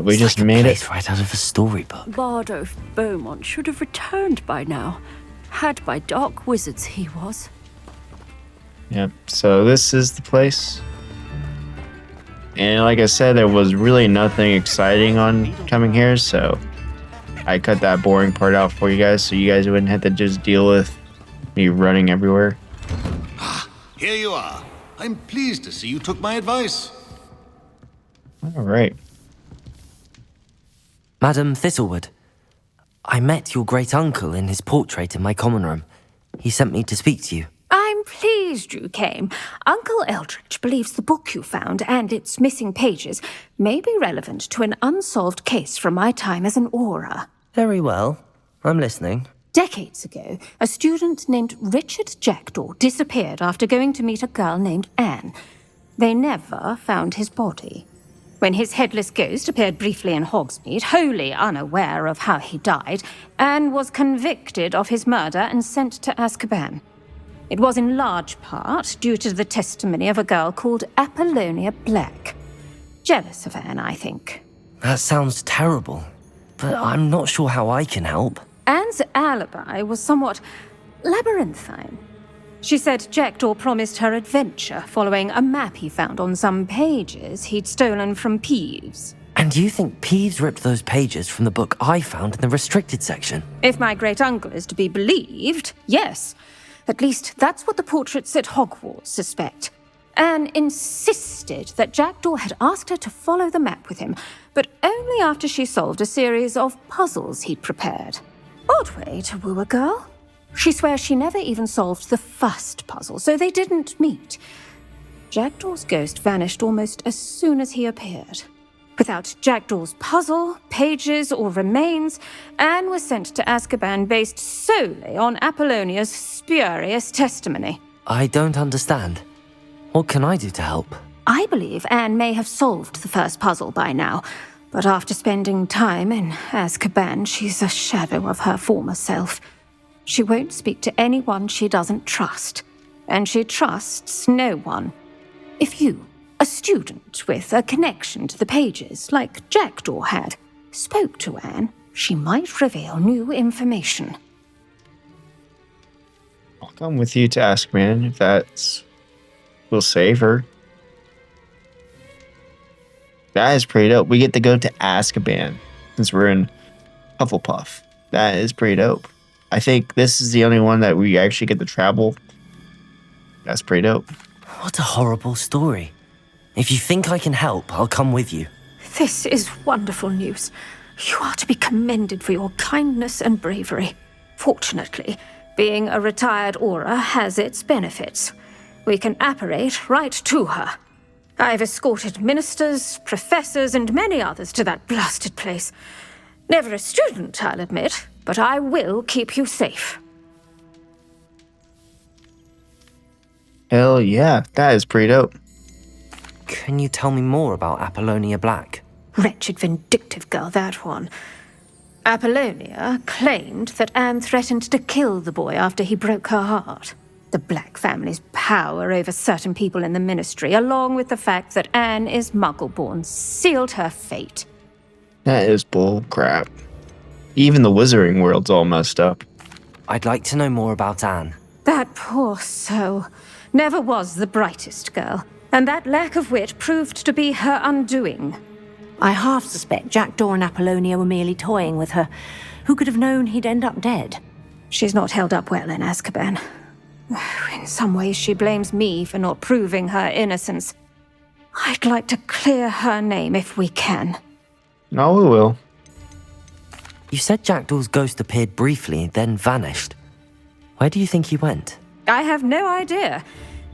We It's just like a made place it. right out of a storybook. Bardolph Beaumont should have returned by now. Had by dark wizards he was. Yep, so this is the place. And like I said, there was really nothing exciting on coming here, so I cut that boring part out for you guys, so you guys wouldn't have to just deal with me running everywhere. Here you are. I'm pleased to see you took my advice. All right. Madam Thistlewood, I met your great uncle in his portrait in my common room. He sent me to speak to you. I'm pleased you came. Uncle Eldridge believes the book you found and its missing pages may be relevant to an unsolved case from my time as an aura. Very well. I'm listening. Decades ago, a student named Richard Jackdaw disappeared after going to meet a girl named Anne. They never found his body. When his headless ghost appeared briefly in Hogsmeade, wholly unaware of how he died, Anne was convicted of his murder and sent to Azkaban. It was in large part due to the testimony of a girl called Apollonia Black. Jealous of Anne, I think. That sounds terrible, but I'm not sure how I can help. Anne's alibi was somewhat labyrinthine. She said Jackdaw promised her adventure following a map he found on some pages he'd stolen from Peeves. And you think Peeves ripped those pages from the book I found in the restricted section? If my great-uncle is to be believed, yes. At least that's what the portraits at Hogwarts suspect. Anne insisted that Jackdaw had asked her to follow the map with him, but only after she solved a series of puzzles he'd prepared. Odd way to woo a girl. She swears she never even solved the first puzzle, so they didn't meet. Jackdaw's ghost vanished almost as soon as he appeared. Without Jackdaw's puzzle, pages, or remains, Anne was sent to Azkaban based solely on Apollonia's spurious testimony. I don't understand. What can I do to help? I believe Anne may have solved the first puzzle by now, but after spending time in Azkaban, she's a shadow of her former self. She won't speak to anyone she doesn't trust, and she trusts no one. If you, a student with a connection to the pages, like Jackdaw had, spoke to Anne, she might reveal new information. I'll come with you to Azkaban if that's will save her. That is pretty dope. We get to go to Azkaban since we're in Hufflepuff. That is pretty dope. I think this is the only one that we actually get to travel. That's pretty dope. What a horrible story. If you think I can help, I'll come with you. This is wonderful news. You are to be commended for your kindness and bravery. Fortunately, being a retired Aura has its benefits. We can apparate right to her. I've escorted ministers, professors, and many others to that blasted place. Never a student, I'll admit, but I will keep you safe. Hell yeah, that is pretty dope. Can you tell me more about Apollonia Black? Wretched, vindictive girl, that one. Apollonia claimed that Anne threatened to kill the boy after he broke her heart. The Black family's power over certain people in the ministry, along with the fact that Anne is Muggle-born, sealed her fate. That is bull crap. Even the wizarding world's all messed up. I'd like to know more about Anne. That poor soul never was the brightest girl, and that lack of wit proved to be her undoing. I half suspect Jackdaw and Apollonia were merely toying with her. Who could have known he'd end up dead? She's not held up well in Azkaban. In some ways, she blames me for not proving her innocence. I'd like to clear her name if we can. No, we will. You said Jackdaw's ghost appeared briefly, then vanished. Where do you think he went? I have no idea.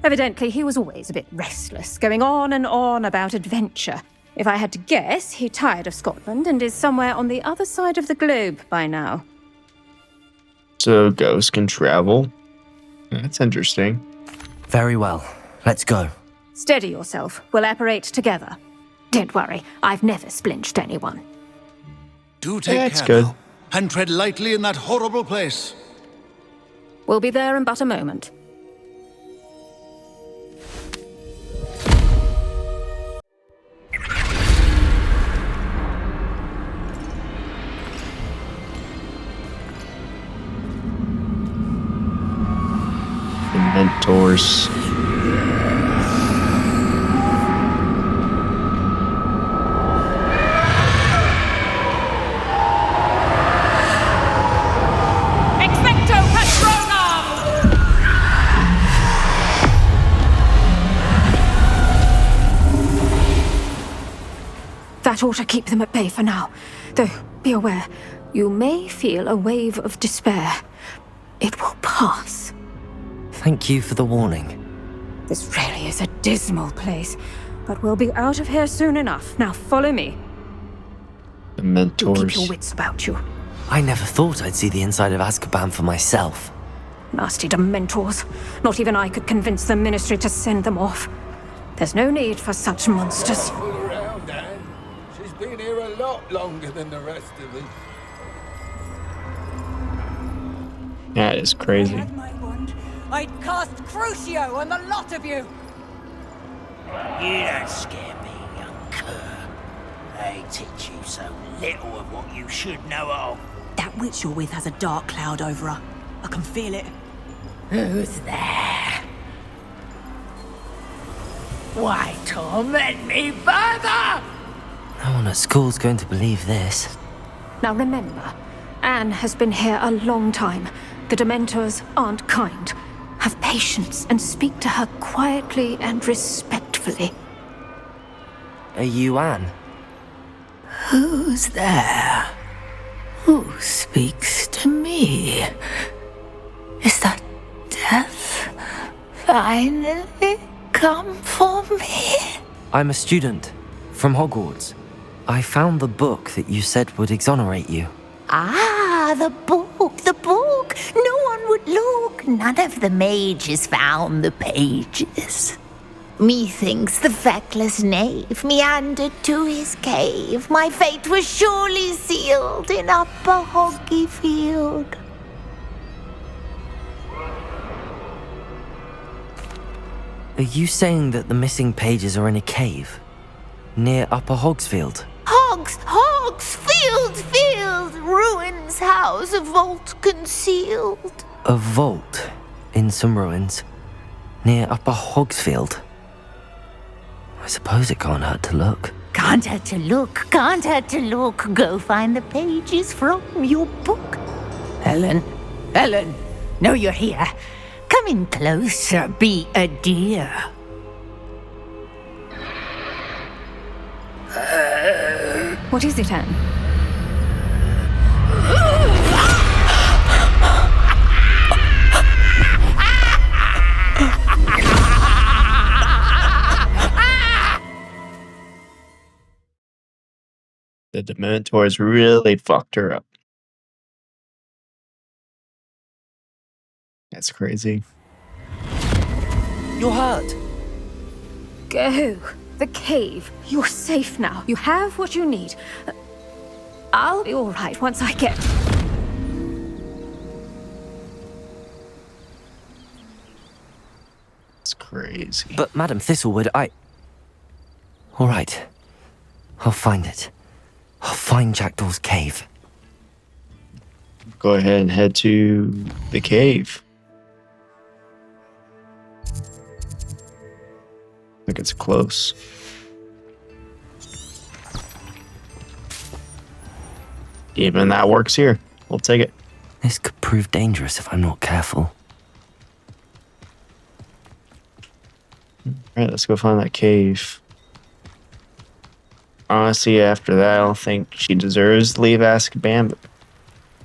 Evidently, he was always a bit restless, going on and on about adventure. If I had to guess, he tired of Scotland and is somewhere on the other side of the globe by now. So ghosts can travel? That's interesting. Very well. Let's go. Steady yourself. We'll apparate together. Don't worry, I've never splinched anyone. Do take That's care good. now, and tread lightly in that horrible place. We'll be there in but a moment. The mentors. Expecto Patronum! That ought to keep them at bay for now. Though, be aware, you may feel a wave of despair. It will pass. Thank you for the warning. This really is a dismal place, but we'll be out of here soon enough. Now follow me. The mentors. Keep your wits about you. I never thought I'd see the inside of Azkaban for myself. Nasty Dementors. Not even I could convince the Ministry to send them off. There's no need for such monsters. Pull around, Anne. She's been here a lot longer than the rest of us. That is crazy. I'd cast Crucio on the lot of you! You don't scare me, young cur. They teach you so little of what you should know of. That witch you're with has a dark cloud over her. I can feel it. Who's there? Why torment me further? No one at school's going to believe this. Now remember, Anne has been here a long time. The Dementors aren't kind. Have patience and speak to her quietly and respectfully. Are you Anne? Who's there? Who speaks to me? Is that death finally come for me? I'm a student from Hogwarts. I found the book that you said would exonerate you. Ah, the book, the book. No one would look. None of the mages found the pages. Methinks the feckless knave meandered to his cave. My fate was surely sealed in Upper Hoggyfield. Are you saying that the missing pages are in a cave? Near Upper Hogsfield? Field, ruins house, a vault concealed. A vault in some ruins near Upper Hogsfield? I suppose it can't hurt to look. Can't hurt to look, can't hurt to look. Go find the pages from your book. Helen, Ellen, know you're here. Come in closer, be a dear. What is it, Anne? The Dementors really fucked her up. That's crazy. You're hurt. Go. The cave. You're safe now. You have what you need. I'll be all right once I get... It's crazy. But Madam Thistlewood, All right. I'll find it. I'll find Jackdaw's cave. Go ahead and head to the cave. I think it's close. Even that works here. We'll take it. This could prove dangerous if I'm not careful. Alright, let's go find that cave. Honestly, after that, I don't think she deserves to leave Azkaban, but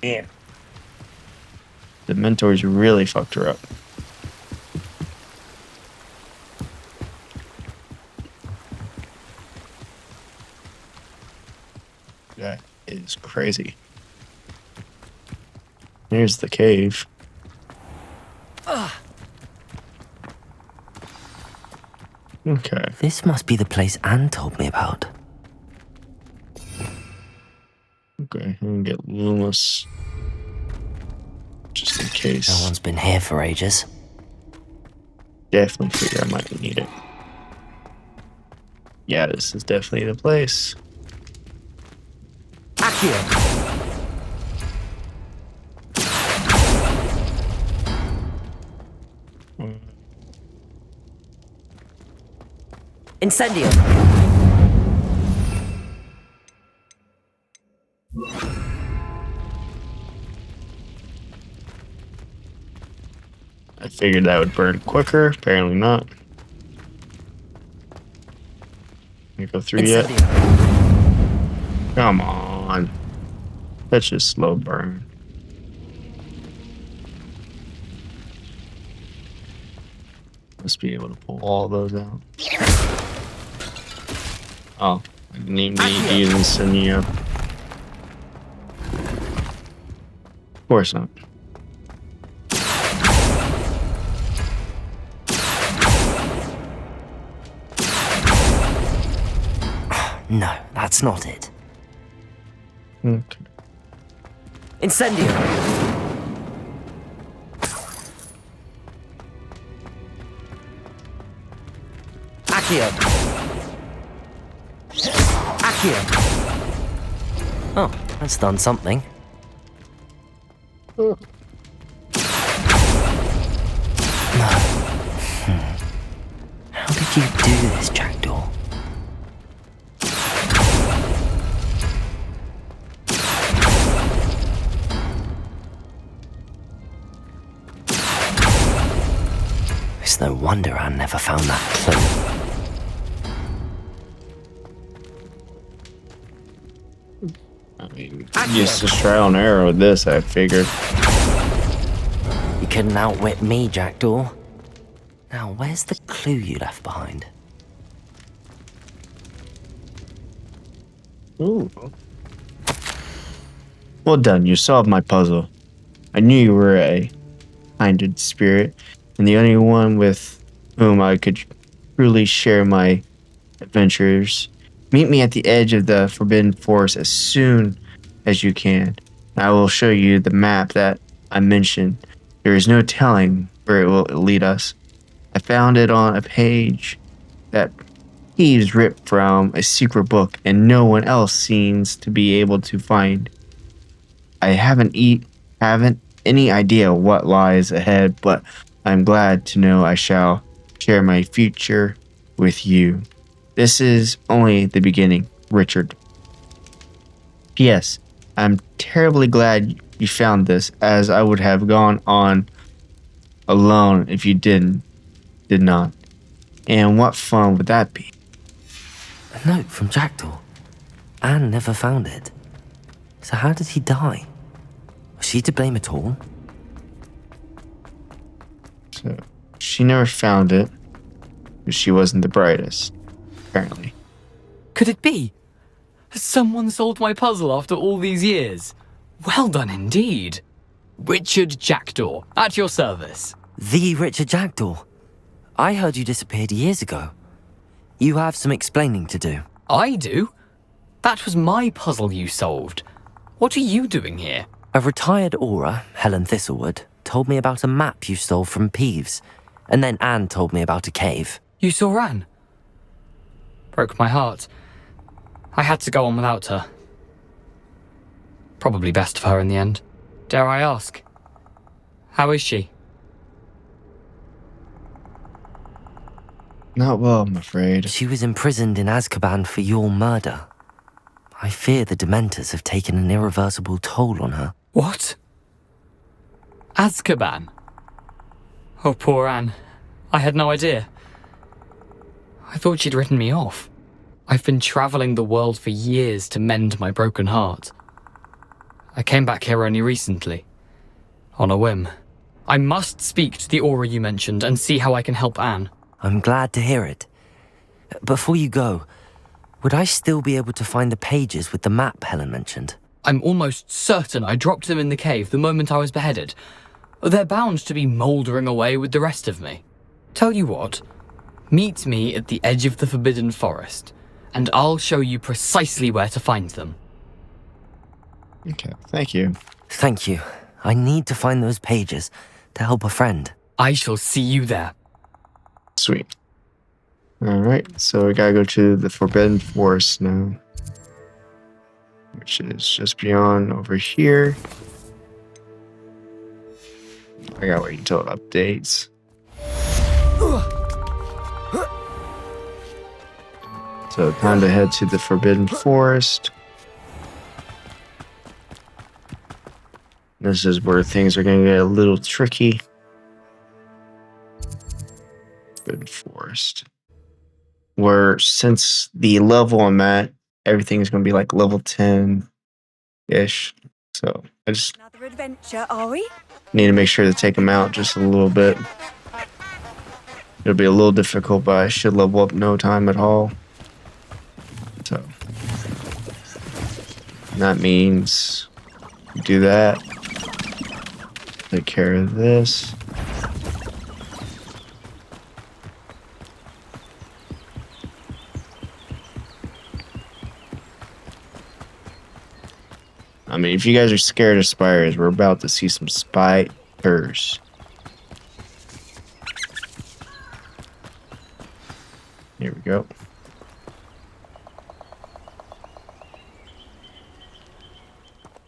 damn. The mentors really fucked her up. That is crazy. Here's the cave. Okay. This must be the place Anne told me about. Okay, I'm gonna get Loomis. Just in case. No one's been here for ages. Definitely figure I might need it. Yeah, this is definitely the place. Accio! Incendio! I figured that would burn quicker. Apparently not. Can you go through yet? Come on. That's just slow burn. Must be able to pull all those out. Oh, I didn't even need to use Insignia. Of course not. No, that's not it. Okay. Incendio! Accio! Accio! Oh, that's done something. Oh. No. How did you do this, Jackdaw? It's no wonder Anne never found that clue. I mean, just trial and error with this, I figured. You couldn't outwit me, Jackdaw. Now, where's the clue you left behind? Ooh. Well done, you solved my puzzle. I knew you were a kindred spirit, and the only one with whom I could truly share my adventures. Meet me at the edge of the Forbidden Forest as soon as you can. I will show you the map that I mentioned. There is no telling where it will lead us. I found it on a page that Peeves ripped from a secret book, and no one else seems to be able to find. I haven't any idea what lies ahead, but I'm glad to know I shall share my future with you. This is only the beginning, Richard. P.S. I'm terribly glad you found this, as I would have gone on alone if you did not. And what fun would that be? A note from Jackdaw. Anne never found it. So how did he die? Was she to blame at all? So she never found it, because she wasn't the brightest, apparently. Could it be? Has someone solved my puzzle after all these years? Well done indeed. Richard Jackdaw, at your service. The Richard Jackdaw. I heard you disappeared years ago. You have some explaining to do. I do? That was my puzzle you solved. What are you doing here? A retired aura, Helen Thistlewood, told me about a map you stole from Peeves, and then Anne told me about a cave. You saw Anne? Broke my heart. I had to go on without her. Probably best for her in the end. Dare I ask? How is she? Not well, I'm afraid. She was imprisoned in Azkaban for your murder. I fear the Dementors have taken an irreversible toll on her. What? Azkaban? Oh, poor Anne. I had no idea. I thought she'd written me off. I've been travelling the world for years to mend my broken heart. I came back here only recently. On a whim. I must speak to the aura you mentioned and see how I can help Anne. I'm glad to hear it. Before you go, would I still be able to find the pages with the map Helen mentioned? I'm almost certain I dropped them in the cave the moment I was beheaded. They're bound to be mouldering away with the rest of me. Tell you what, meet me at the edge of the Forbidden Forest, and I'll show you precisely where to find them. Okay, thank you. Thank you. I need to find those pages to help a friend. I shall see you there. Sweet. Alright, so we gotta go to the Forbidden Forest now, which is just beyond over here. I gotta wait until it updates. So time to head to the Forbidden Forest. This is where things are gonna get a little tricky. Forbidden Forest. Where, since the level I'm at, everything's gonna be like level 10-ish. So I just Another adventure, are we? need to make sure to take them out just a little bit. It'll be a little difficult, but I should level up no time at all. So that means do that. Take care of this. I mean, if you guys are scared of spiders, we're about to see some spiders. Here we go.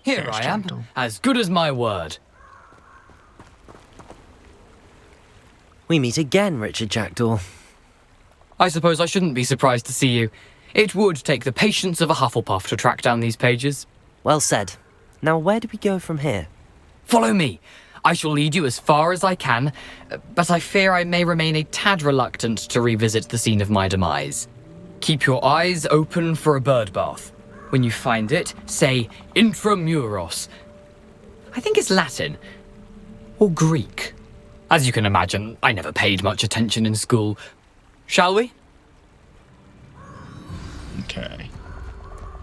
Here I am, as good as my word. We meet again, Richard Jackdaw. I suppose I shouldn't be surprised to see you. It would take the patience of a Hufflepuff to track down these pages. Well said. Now where do we go from here? Follow me. I shall lead you as far as I can, but I fear I may remain a tad reluctant to revisit the scene of my demise. Keep your eyes open for a bird bath. When you find it, say intramuros. I think it's Latin. Or Greek. As you can imagine, I never paid much attention in school. Shall we? Okay.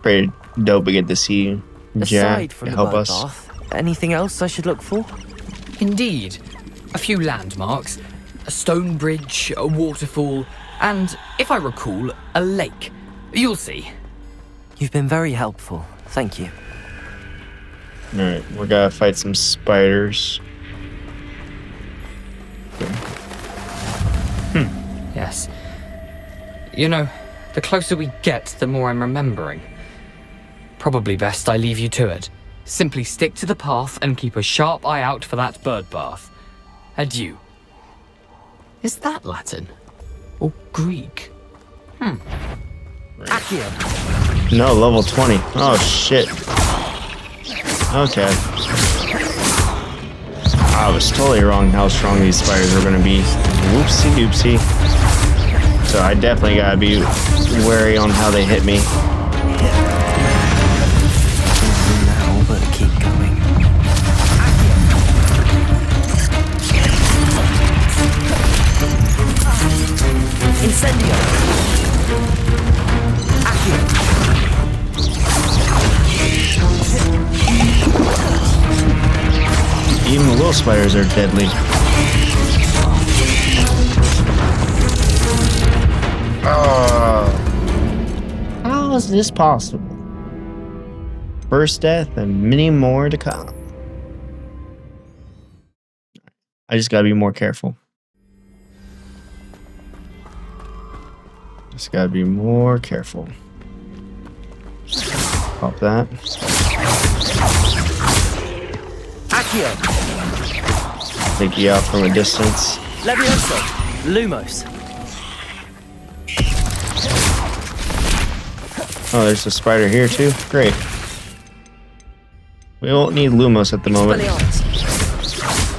Pretty dope we get to see you. Aside from the help bird us. bath, anything else I should look for? Indeed. A few landmarks, a stone bridge, a waterfall, and, if I recall, a lake. You'll see. You've been very helpful. Thank you. Alright, we gotta fight some spiders. Yes. You know, the closer we get, the more I'm remembering. Probably best I leave you to it. Simply stick to the path and keep a sharp eye out for that bird bath. Adieu. Is that Latin? Or Greek? Accio. No, level 20. Oh, shit. Okay. I was totally wrong how strong these spiders are going to be. Whoopsie doopsie. So I definitely got to be wary on how they hit me. Now, but keep going. Incendio! Accio! Even the little spiders are deadly. How is this possible? First death and many more to come. I just gotta be more careful. Just gotta be more careful. Pop that. Accio! Take you out from a distance. Levioso! Lumos! Oh, there's a spider here too. Great. We won't need Lumos at the moment.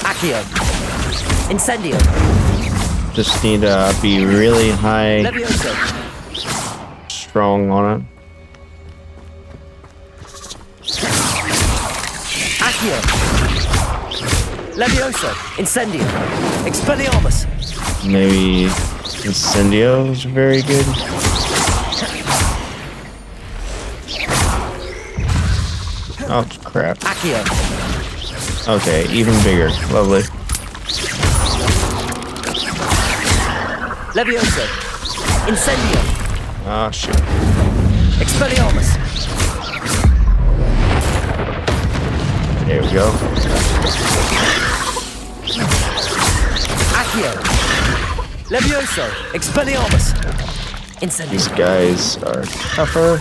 Accio! Incendio! Just need to be really high, Levioso! strong on it. Accio! Levioso! Incendio! Expelliarmus! Maybe Incendio is very good. Oh crap. Accio! Okay, even bigger. Lovely. Levioso! Incendio! Oh shit. Expelliarmus! There we go. Accio! Levioso! Expelliarmus! Incendio! These guys are tougher.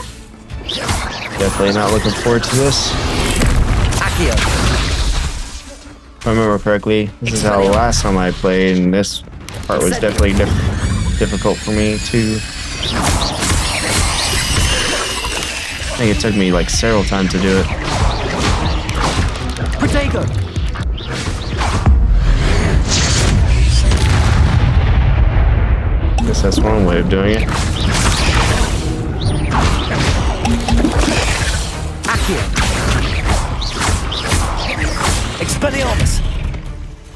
Definitely not looking forward to this. Accio! If I remember correctly, this is how the last time I played, and this part was definitely difficult for me too. I think it took me like several times to do it. Protego! Guess that's one way of doing it. Accio! Expelliarmus!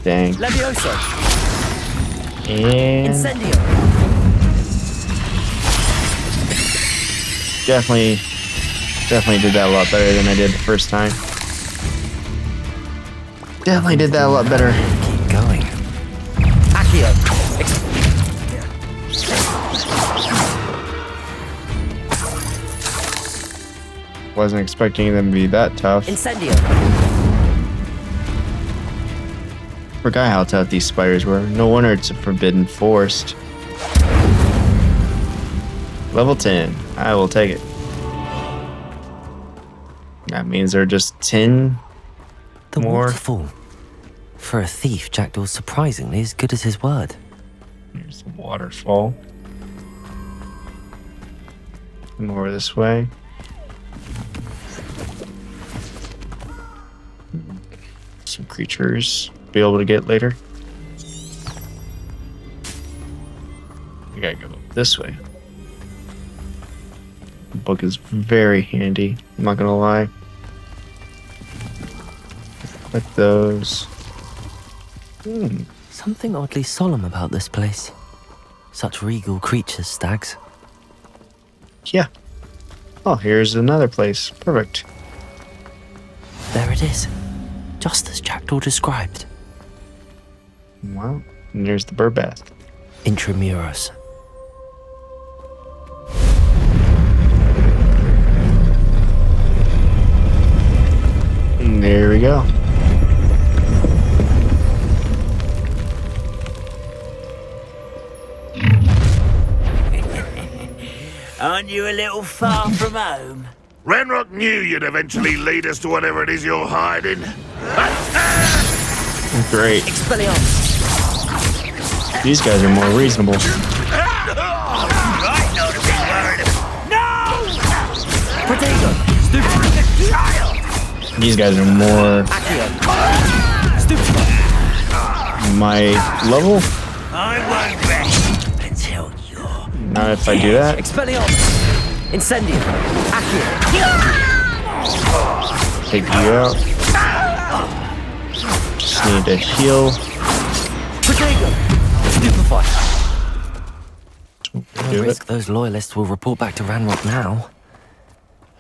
Dang. Levioso! And Incendio! definitely did that a lot better than I did the first time. Definitely did that a lot better. Keep going. Accio! Wasn't expecting them to be that tough. Incendio! Forgot how tough these spiders were. No wonder it's a forbidden forest. Level 10. I will take it. That means there are just 10 more. Waterfall. For a thief, Jackdaw's surprisingly as good as his word. Here's the waterfall. More this way. Some creatures be able to get later. We gotta go this way. The book is very handy, I'm not gonna lie. Like those. Something oddly solemn about this place. Such regal creatures, stags. Yeah. Oh, here's another place. Perfect. There it is. Just as Jackdaw described. Wow. And there's the bird bath. Intramuros. And there we go. Aren't you a little far from home? Renrock knew you'd eventually lead us to whatever it is you're hiding. Great. Expelliarmus. These guys are more reasonable. Right, not to be worried about. No! Protego. Stupid child! These guys are more Accio. Stupid. my level. I won't rest until you're... Not if I do that. Expelliarmus! Incendium! Accio! Take you out. Just need to heal. Protego! Stupefy! Do No risk those loyalists will report back to Ranrock now.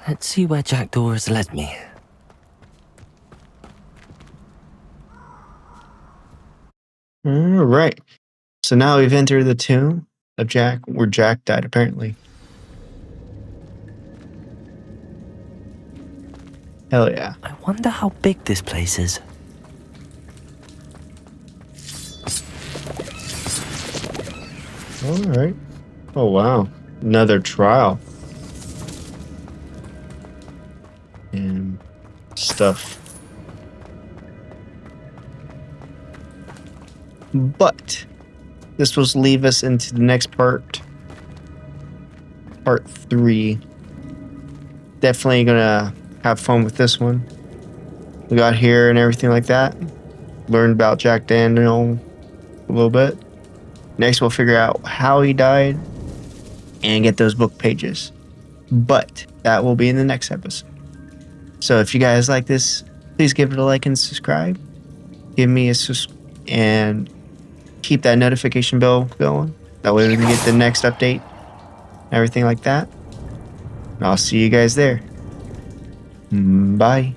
Let's see where Jackdaw has led me. Alright. So now we've entered the tomb of Jack, where Jack died, apparently. Hell yeah. I wonder how big this place is. Alright. Oh wow. Another trial. And stuff. But this will leave us into the next part. Part 3. Definitely gonna have fun with this one. We got here and everything like that. Learned about Jack Daniel a little bit. Next we'll figure out how he died and get those book pages. But that will be in the next episode. So if you guys like this, please give it a like and subscribe. Give me a and keep that notification bell going. That way we can get the next update. Everything like that. And I'll see you guys there. Bye.